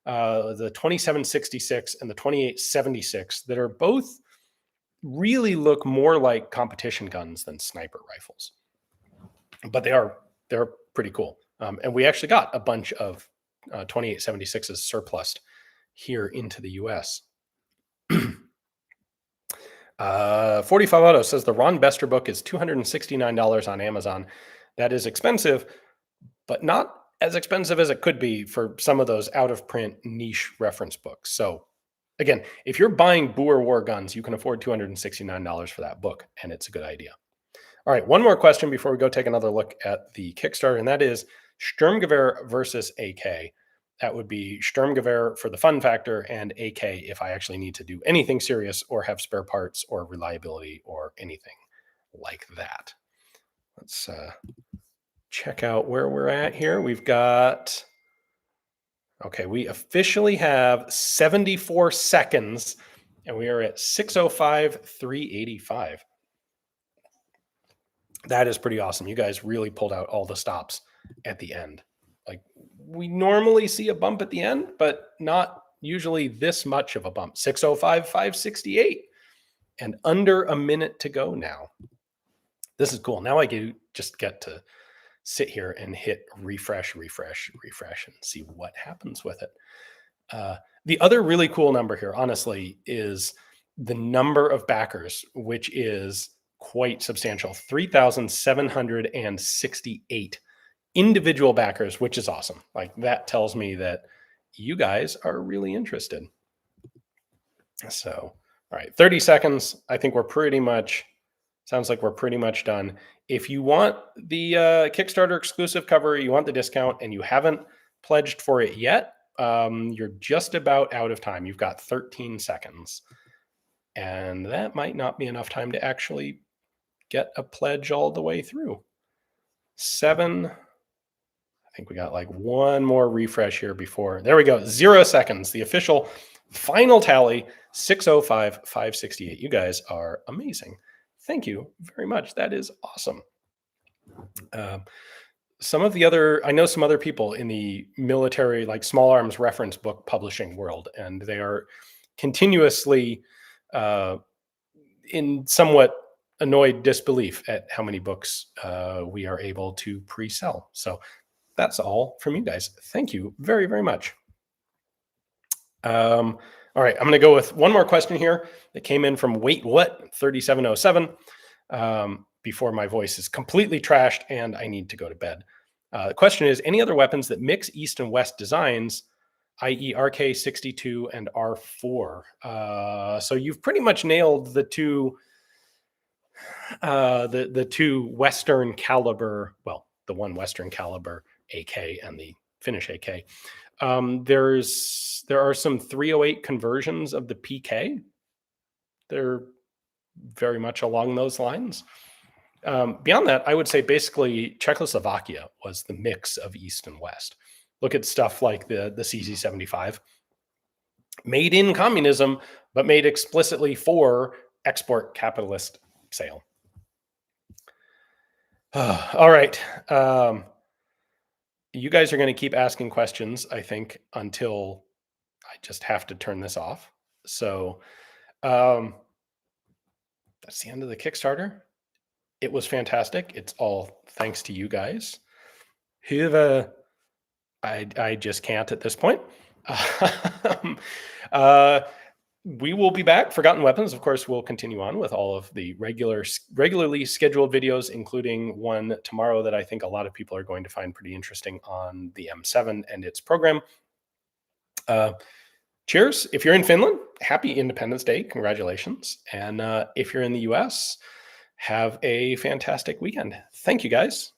the 2766 and the 2876 that are both really look more like competition guns than sniper rifles, but they're pretty cool. And we actually got a bunch of 2876s surplus here into the US. 45 Auto says the Ron Bester book is $269 on Amazon. That is expensive, but not as expensive as it could be for some of those out of print niche reference books. So again, if you're buying Boer War guns, you can afford $269 for that book, and it's a good idea. All right, one more question before we go take another look at the Kickstarter, and that is Sturmgewehr versus AK. That would be Sturmgewehr for the fun factor and AK if I actually need to do anything serious or have spare parts or reliability or anything like that. Let's check out where we're at here. We've got, okay, we officially have 74 seconds and we are at 6:05:385. That is pretty awesome. You guys really pulled out all the stops at the end. Like, we normally see a bump at the end, but not usually this much of a bump. 6:05:568 and under a minute to go now. This is cool. Now I just get to sit here and hit refresh and see what happens with it. The other really cool number here, honestly, is the number of backers, which is quite substantial. 3,768 individual backers, which is awesome. Like, that tells me that you guys are really interested. So, all right, 30 seconds. I think we're pretty much, sounds like we're pretty much done. If you want the Kickstarter exclusive cover, you want the discount, and you haven't pledged for it yet, you're just about out of time. You've got 13 seconds. And that might not be enough time to actually get a pledge all the way through. 7. I think we got like one more refresh here before. There we go. 0 seconds. The official final tally, 605,568. You guys are amazing. Thank you very much. That is awesome. Some of the other, I know some other people in the military, like small arms reference book publishing world, and they are continuously in somewhat annoyed disbelief at how many books we are able to pre-sell. So that's all from you guys. Thank you very, very much. All right, I'm going to go with one more question here that came in from Wait What 3707 before my voice is completely trashed and I need to go to bed. The question is, any other weapons that mix East and West designs, i.e. RK62 and R4? So you've pretty much nailed the two Western caliber, well, the one Western caliber AK and the Finnish AK. There are some 308 conversions of the PK. They're very much along those lines. Beyond that, I would say basically Czechoslovakia was the mix of East and West. Look at stuff like the CZ75, made in communism, but made explicitly for export capitalist sale. All right. You guys are going to keep asking questions, I think, until I just have to turn this off. So that's the end of the Kickstarter. It was fantastic. It's all thanks to you guys. I just can't at this point. We will be back. Forgotten Weapons, of course, will continue on with all of the regularly scheduled videos, including one tomorrow that I think a lot of people are going to find pretty interesting on the M7 and its program. Cheers. If you're in Finland, happy Independence Day. Congratulations. And if you're in the US, have a fantastic weekend. Thank you, guys.